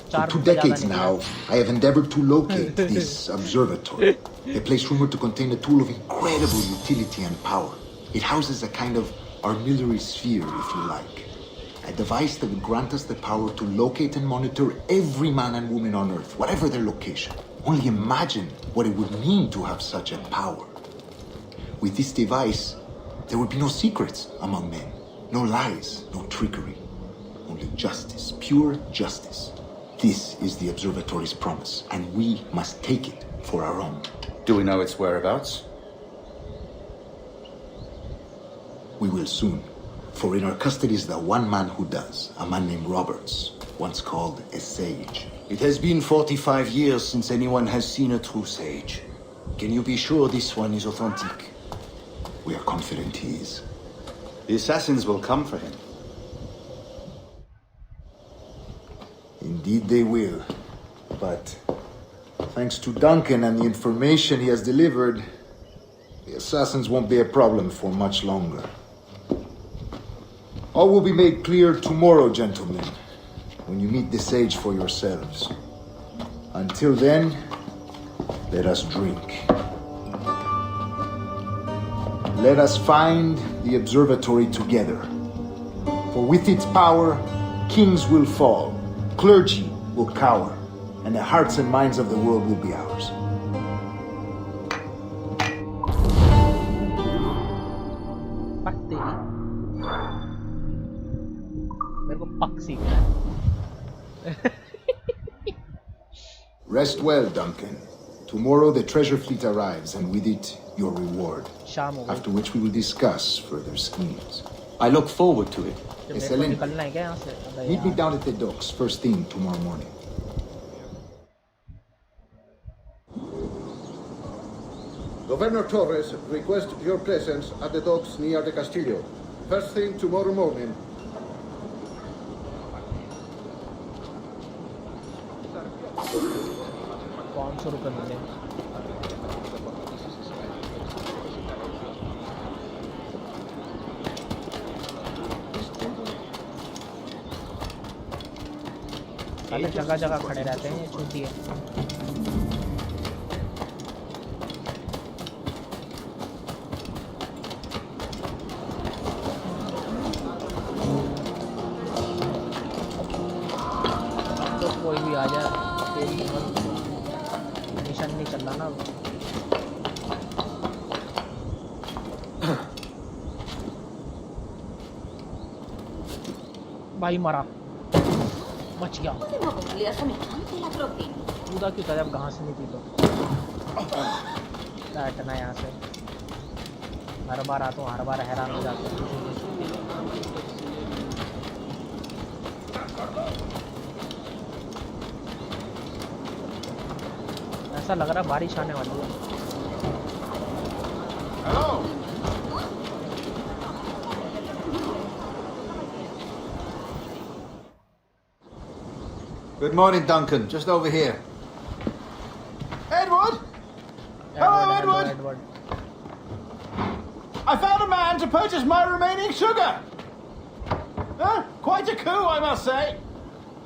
For 2 decades now, I have endeavored to locate this observatory, a place rumored to contain a tool of incredible utility and power. It houses a kind of armillary sphere, if you like. A device that would grant us the power to locate and monitor every man and woman on Earth, whatever their location. Only imagine what it would mean to have such a power. With this device, there would be no secrets among men, no lies, no trickery. Only justice, pure justice. This is the observatory's promise, and we must take it for our own. Do we know its whereabouts? We will soon. For in our custody is the one man who does, a man named Roberts, once called a sage. It has been 45 years since anyone has seen a true sage. Can you be sure this one is authentic? We are confident he is. The assassins will come for him. Indeed they will. But thanks to Duncan and the information he has delivered, the assassins won't be a problem for much longer. All will be made clear tomorrow, gentlemen, when you meet the sage for yourselves. Until then, let us drink. Let us find the observatory together. For with its power, kings will fall, clergy will cower, and the hearts and minds of the world will be ours. Rest well, Duncan. Tomorrow the treasure fleet arrives, and with it, your reward. After which we will discuss further schemes. I look forward to it. Excellent. Meet me down at the docks first thing tomorrow morning. Governor Torres requests your presence at the docks near the Castillo. First thing tomorrow morning. ₹500 मिले साले जगह जगह खड़े रहते हैं, ये छूटी है। तो कोई भी आ जाए, मिशन नहीं चल रहा ना। भाई मरा, बच गया। कूदा क्यों था जब घास नहीं थी तो? हटना यहाँ से। हर बार आता हूँ, हर बार हैरान हो जाता हूँ। ऐसा लग रहा है बारिश आने वाली है। Hello. Good morning, Duncan. Just over here. Edward? Hello, Edward. I found a man to purchase my remaining sugar. Quite a coup, I must say.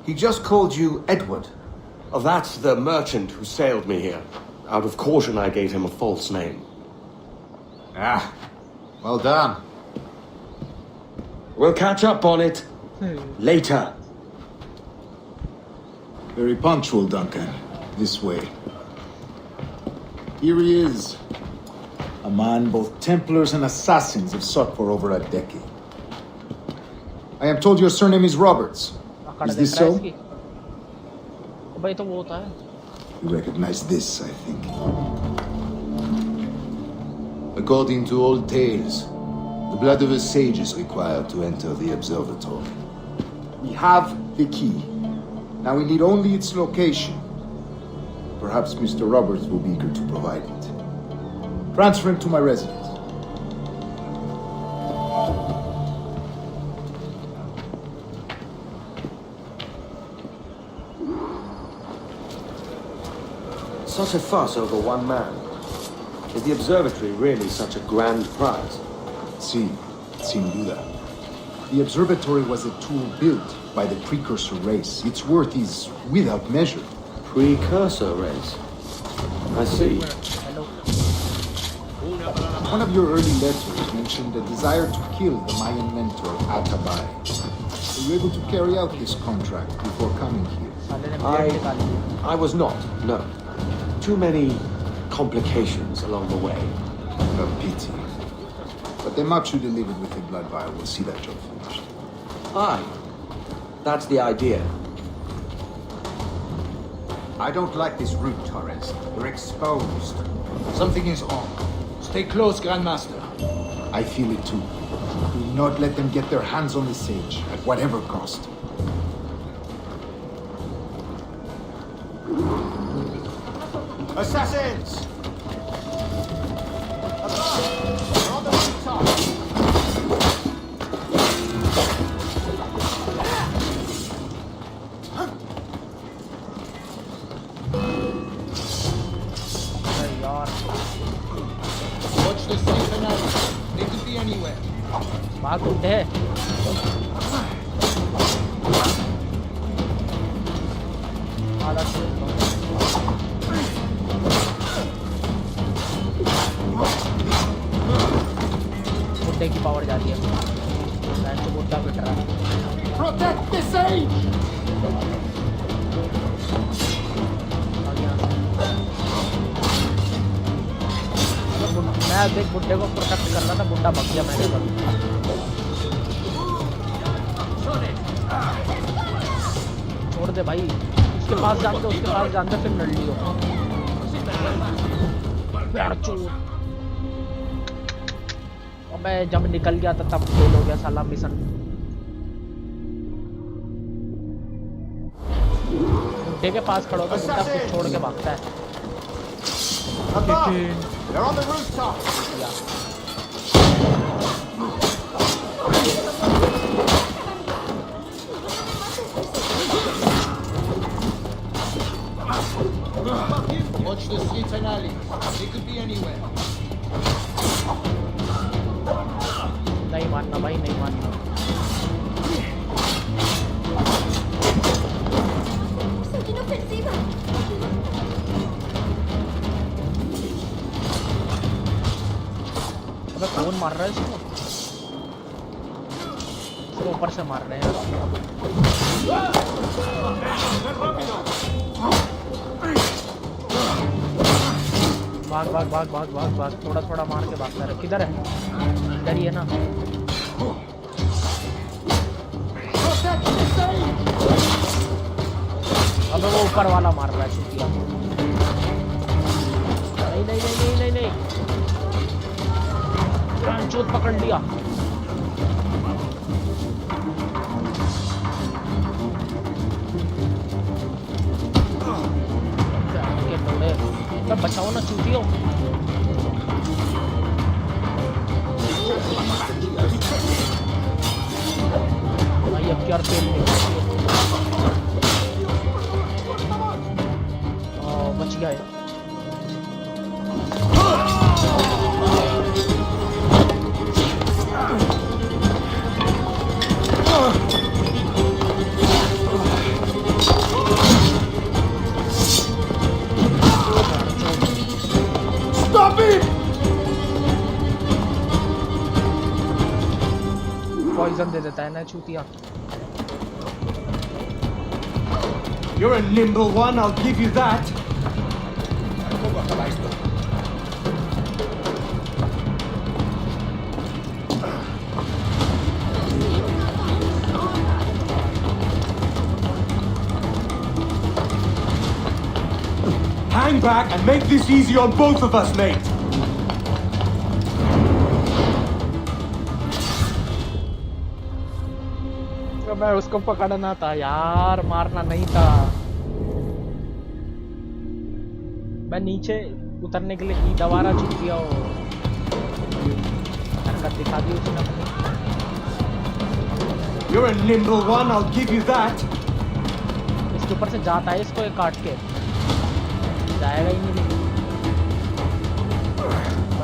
He just called you Edward. Oh, that's the merchant who sailed me here. Out of caution, I gave him a false name. Ah, well done. We'll catch up on it later. Very punctual, Duncan. This way. Here he is. A man both Templars and Assassins have sought for over a decade. I am told your surname is Roberts. Is this so? You recognize this, I think. According to old tales, the blood of a sage is required to enter the observatory. We have the key. Now we need only its location. Perhaps Mr. Roberts will be eager to provide it. Transfer him to my residence. Such a fuss over one man. Is the observatory really such a grand prize? Si, sin duda. The observatory was a tool built by the precursor race. Its worth is without measure. Precursor race? I see. One of your early letters mentioned a desire to kill the Mayan mentor Atabay. Were you able to carry out this contract before coming here? I was not, no. Too many complications along the way. A pity. But the map you delivered with the blood vial will see that job finished. Aye. That's the idea. I don't like this route, Torres. You're exposed. Something is wrong. Stay close, Grandmaster. I feel it too. Do not let them get their hands on the sage, at whatever cost. Assassins! Above! They're on the rooftop! Watch the safe and out. They could be anywhere. भाग उठे आधा बुड्ढे की power जा रही है तो बुड्ढा पिट रहा है Protect the sage! मैं देख बुड्ढे को प्रोटेक्ट कर रहा था बुड्ढा भाग गया मैंने छोड़ दे भाई उसके पास जान दे फिर लड़ लियो अबे जब निकल गया था तब फेल हो गया साला मिशन बुड्ढे के पास खड़ा होता बुड्ढा कुछ छोड़ के भागता है Above! They're on the rooftop! Watch the streets and alleys. They could be anywhere. नहीं मानना भाई नहीं मानना अबे कौन मार रहा है इसको ऊपर से मार रहे हैं भाग भाग भाग भाग भाग भाग थोड़ा थोड़ा मार के भागता रहे किधर है इधर ही है ना अबे वो ऊपर वाला मार रहा है चुतिया नहीं नहीं नहीं नहीं नहीं नहीं चोट पकड़ लिया बचाओ ना चूतियों भाई अब क्या तेल बच गया है पॉइजन दे देता है ना चूतिया You're a nimble one, I'll give you that. Hang back and make this easy on both of us, mate. मैं उसको पकड़ना था यार मारना नहीं था मैं नीचे उतरने के लिए ई दबा रहा चुक दिया हरकत दिखा दी उसने अपनी You're a nimble one, I'll give you that. इसके ऊपर से जाता है इसको एक काट के जाएगा ही नहीं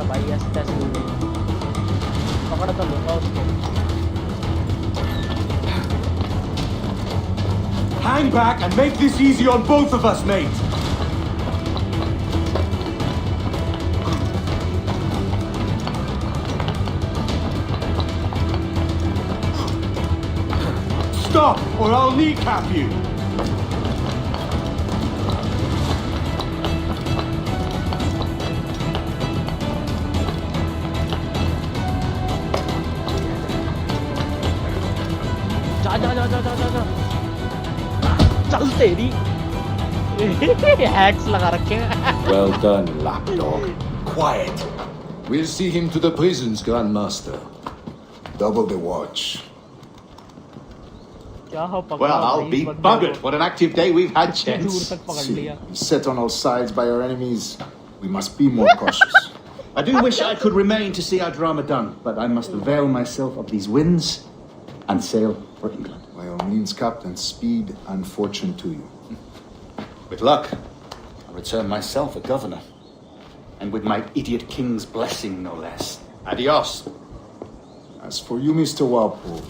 भाई ऐसे पकड़ तो लूंगा उसको Hang back and make this easy on both of us, mate. Stop, or I'll kneecap you. जा जा जा जा जा जा जा चल तेरी हैक्स लगा रखे हैं Well done, lapdog. Quiet. We'll see him to the prisons, Grandmaster. Double the watch. Well, I'll be buggered. What an active day we've had, gents. See, set on all sides by our enemies, we must be more cautious. I do wish I could remain to see our drama done, but I must avail myself of these winds and sail for England. By all means, Captain, speed and fortune to you. With luck, I'll return myself a governor. And with my idiot king's blessing, no less. Adios. As for you, Mr. Walpole,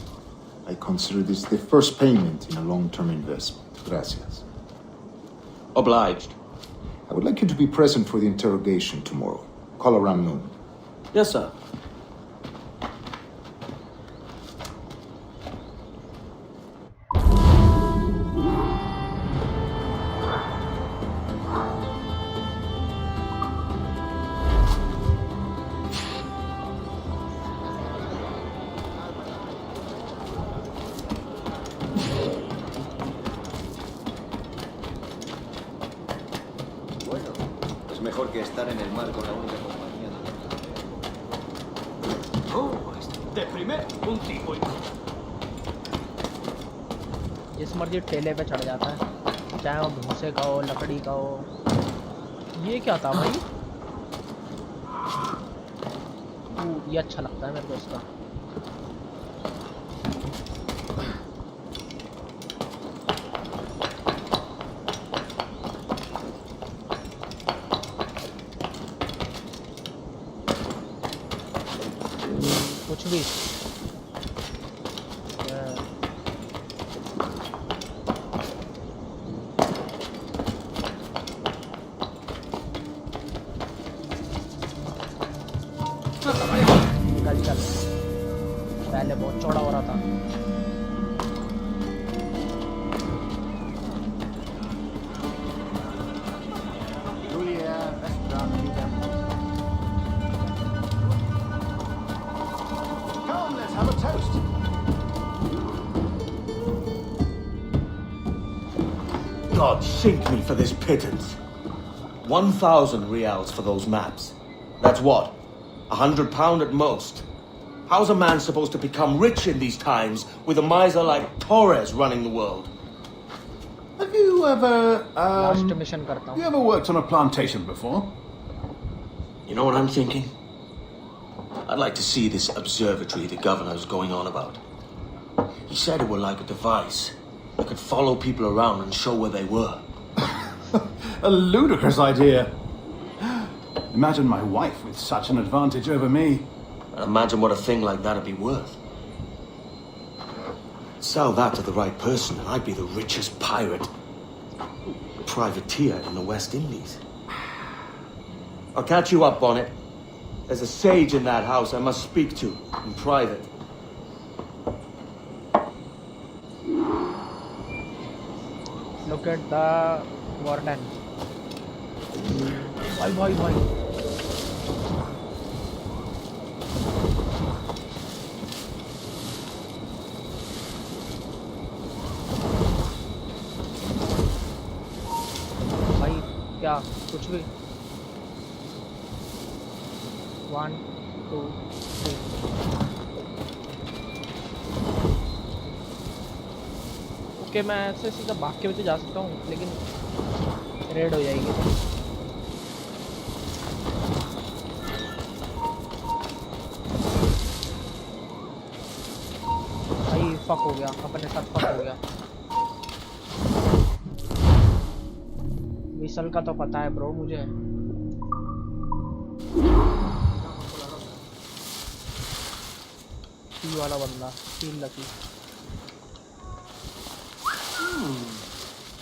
I consider this the first payment in a long-term investment. Gracias. Obliged. I would like you to be present for the interrogation tomorrow. Call around noon. Yes, sir. Mejor que estar en el mar con la única compañía de... de primer un tipo जिस मर्जी ठेले पे चढ़ जाता है, चाहे वो भूसे का हो, लकड़ी का हो। ये क्या था भाई? ये अच्छा लगता है मेरे को इसका। कुछ भी निकल चल, पहले बहुत चौड़ा हो रहा था। Have a toast. God sink me for this pittance. 1,000 reals for those maps. That's what? £100 at most. How's a man supposed to become rich in these times with a miser like Torres running the world? Have you ever, you ever worked on a plantation before? You know what I'm thinking? I'd like to see this observatory the governor's going on about. He said it were like a device that could follow people around and show where they were. A ludicrous idea. Imagine my wife with such an advantage over me. And imagine what a thing like that'd be worth. Sell that to the right person and I'd be the richest pirate, privateer in the West Indies. I'll catch you up on it. There's a sage in that house I must speak to in private. Look at the warden. Why? भाई क्या कुछ भी 1 2 3 okay मैं ऐसे सीधा भाग के भी तो जा सकता हूँ लेकिन रेड हो जाएगी भाई फक हो गया अपने साथ फक हो गया विसल का तो पता है ब्रो मुझे वाला बंदा 3 लकी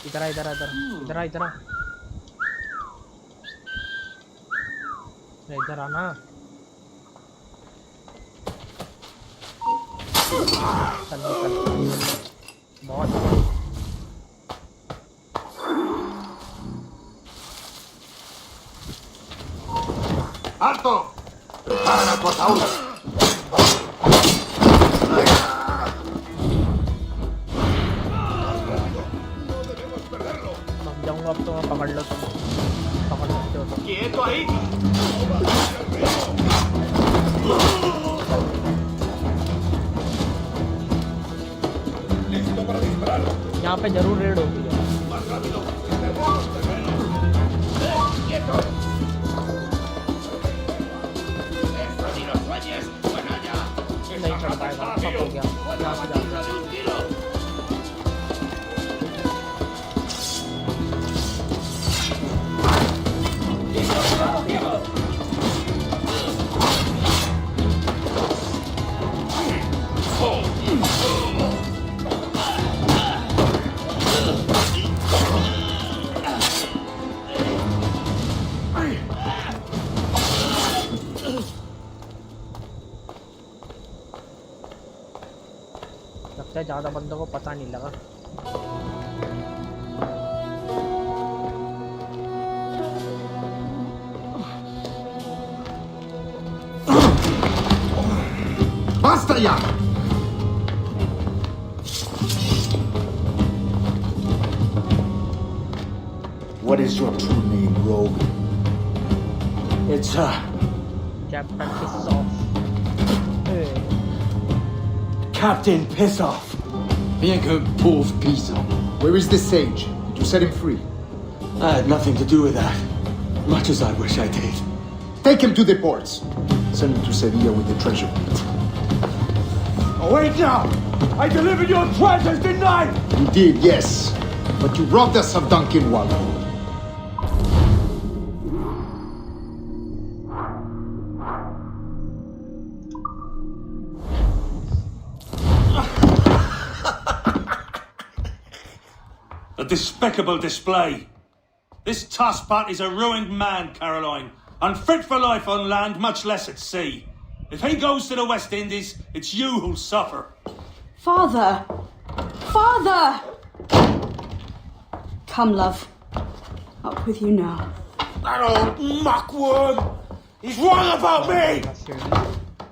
इधर आना बहुत ¡Alto! ¡Prepara tu ataúd! जाऊंगा अब तो मैं पकड़ लो तुम पकड़ सकते हो तुम ¡Quieto ahí! यहाँ पे जरूर रेड होगी है। नहीं चढ़ पाएगा, सब हो गया, यहाँ से जाता है। लगता है ज्यादा बंदों को पता नहीं लगा। Basta ya! What is your true name, rogue? It's Captain Piss Off. Captain Piss Off. Bien que pauvre pisa. Where is the sage? Did you set him free? I had nothing to do with that. Much as I wish I did. Take him to the ports. Send him to Sevilla with the treasure. Oh, wait now! I delivered your treasures, didn't I? You did, yes. But you robbed us of Duncan Wallow. A despicable display. This tosspot is a ruined man, Caroline. Unfit for life on land, much less at sea. If he goes to the West Indies, it's you who'll suffer. Father! Father! Come, love. Up with you now. That old muckworm! He's wrong about me!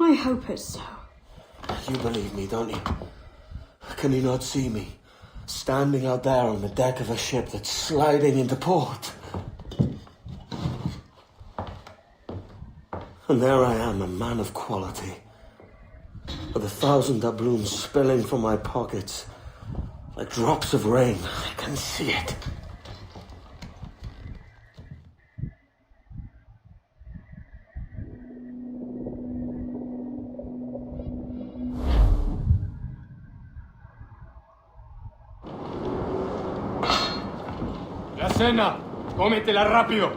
I hope it's so. You believe me, don't you? Can you not see me? Standing out there on the deck of a ship that's sliding into port. And there I am, a man of quality. With 1,000 doubloons spilling from my pockets. Like drops of rain. I can see it. La cena. Cómetela rápido.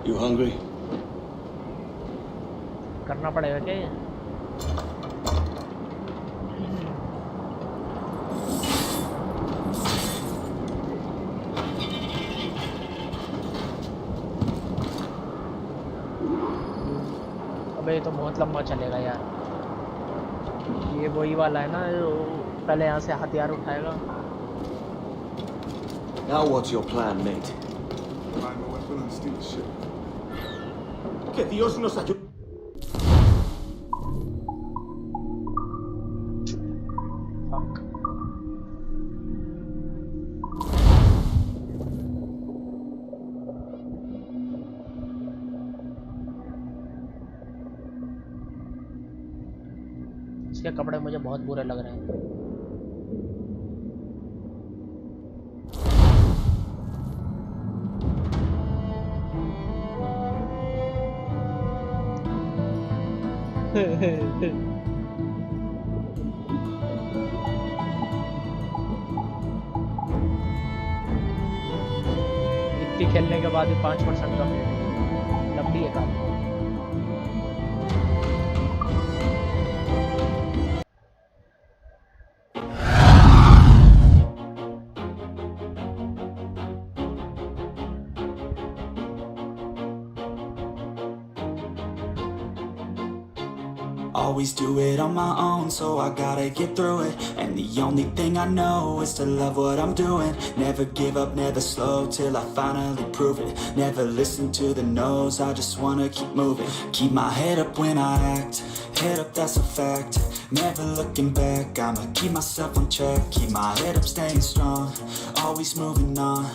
You hungry? करना पड़ेगा क्या ये? अबे ये तो बहुत लंबा चलेगा यार। ये वही वाला है ना जो पहले यहाँ से हथियार उठाएगा। Now what's your plan, mate? Find a weapon and steal the ship. Que Dios nos ayude. इसके कपड़े मुझे बहुत बुरे लग रहे हैं। इतनी खेलने के बाद भी 5% कम लंबी है काफी। Always do it on my own, so I gotta get through it. And the only thing I know is to love what I'm doing. Never give up, never slow, till I finally prove it. Never listen to the no's, I just wanna keep moving. Keep my head up when I act, head up, that's a fact. Never looking back, I'ma keep myself on track. Keep my head up, staying strong, always moving on.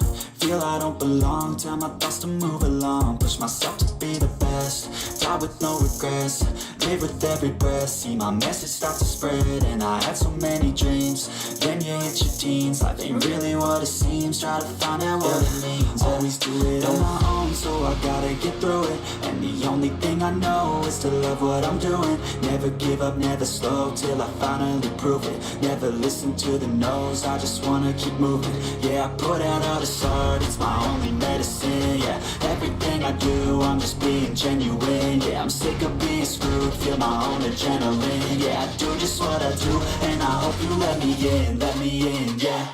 Feel feel I don't belong. Tell my thoughts to move along. Push myself to be the best. Die with no regrets. Live with every breath. See my message start to spread. And I had so many dreams. Then you hit your teens. Life ain't really what it seems. Try to find out what it means. Always do it on my own, so I gotta get through it. And the only thing I know is to love what I'm doing. Never give up, never slow, till I finally prove it. Never listen to the no's, I just wanna keep moving. Yeah, I put out all this art, it's my only medicine. Yeah, everything I do, I'm just being genuine. Yeah, I'm sick of being screwed, feel my own adrenaline. Yeah, I do just what I do, and I hope you let me in, yeah.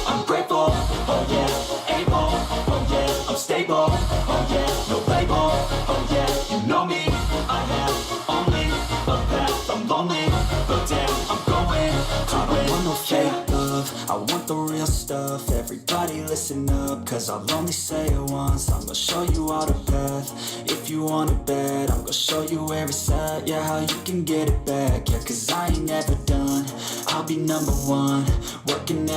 I'm grateful, oh yeah, able, oh yeah, I'm stable, oh yeah, no label, oh yeah, you know me, I have only a path, I'm lonely, but damn, I'm going to win. I want no fake love, I want the real stuff. Everybody listen up, cause I'll only say it once. I'm gonna show you all the path. If you want it bad, I'm gonna show you where it's at. Yeah, how you can get it back. Yeah, cause I ain't never done, I'll be number one. Working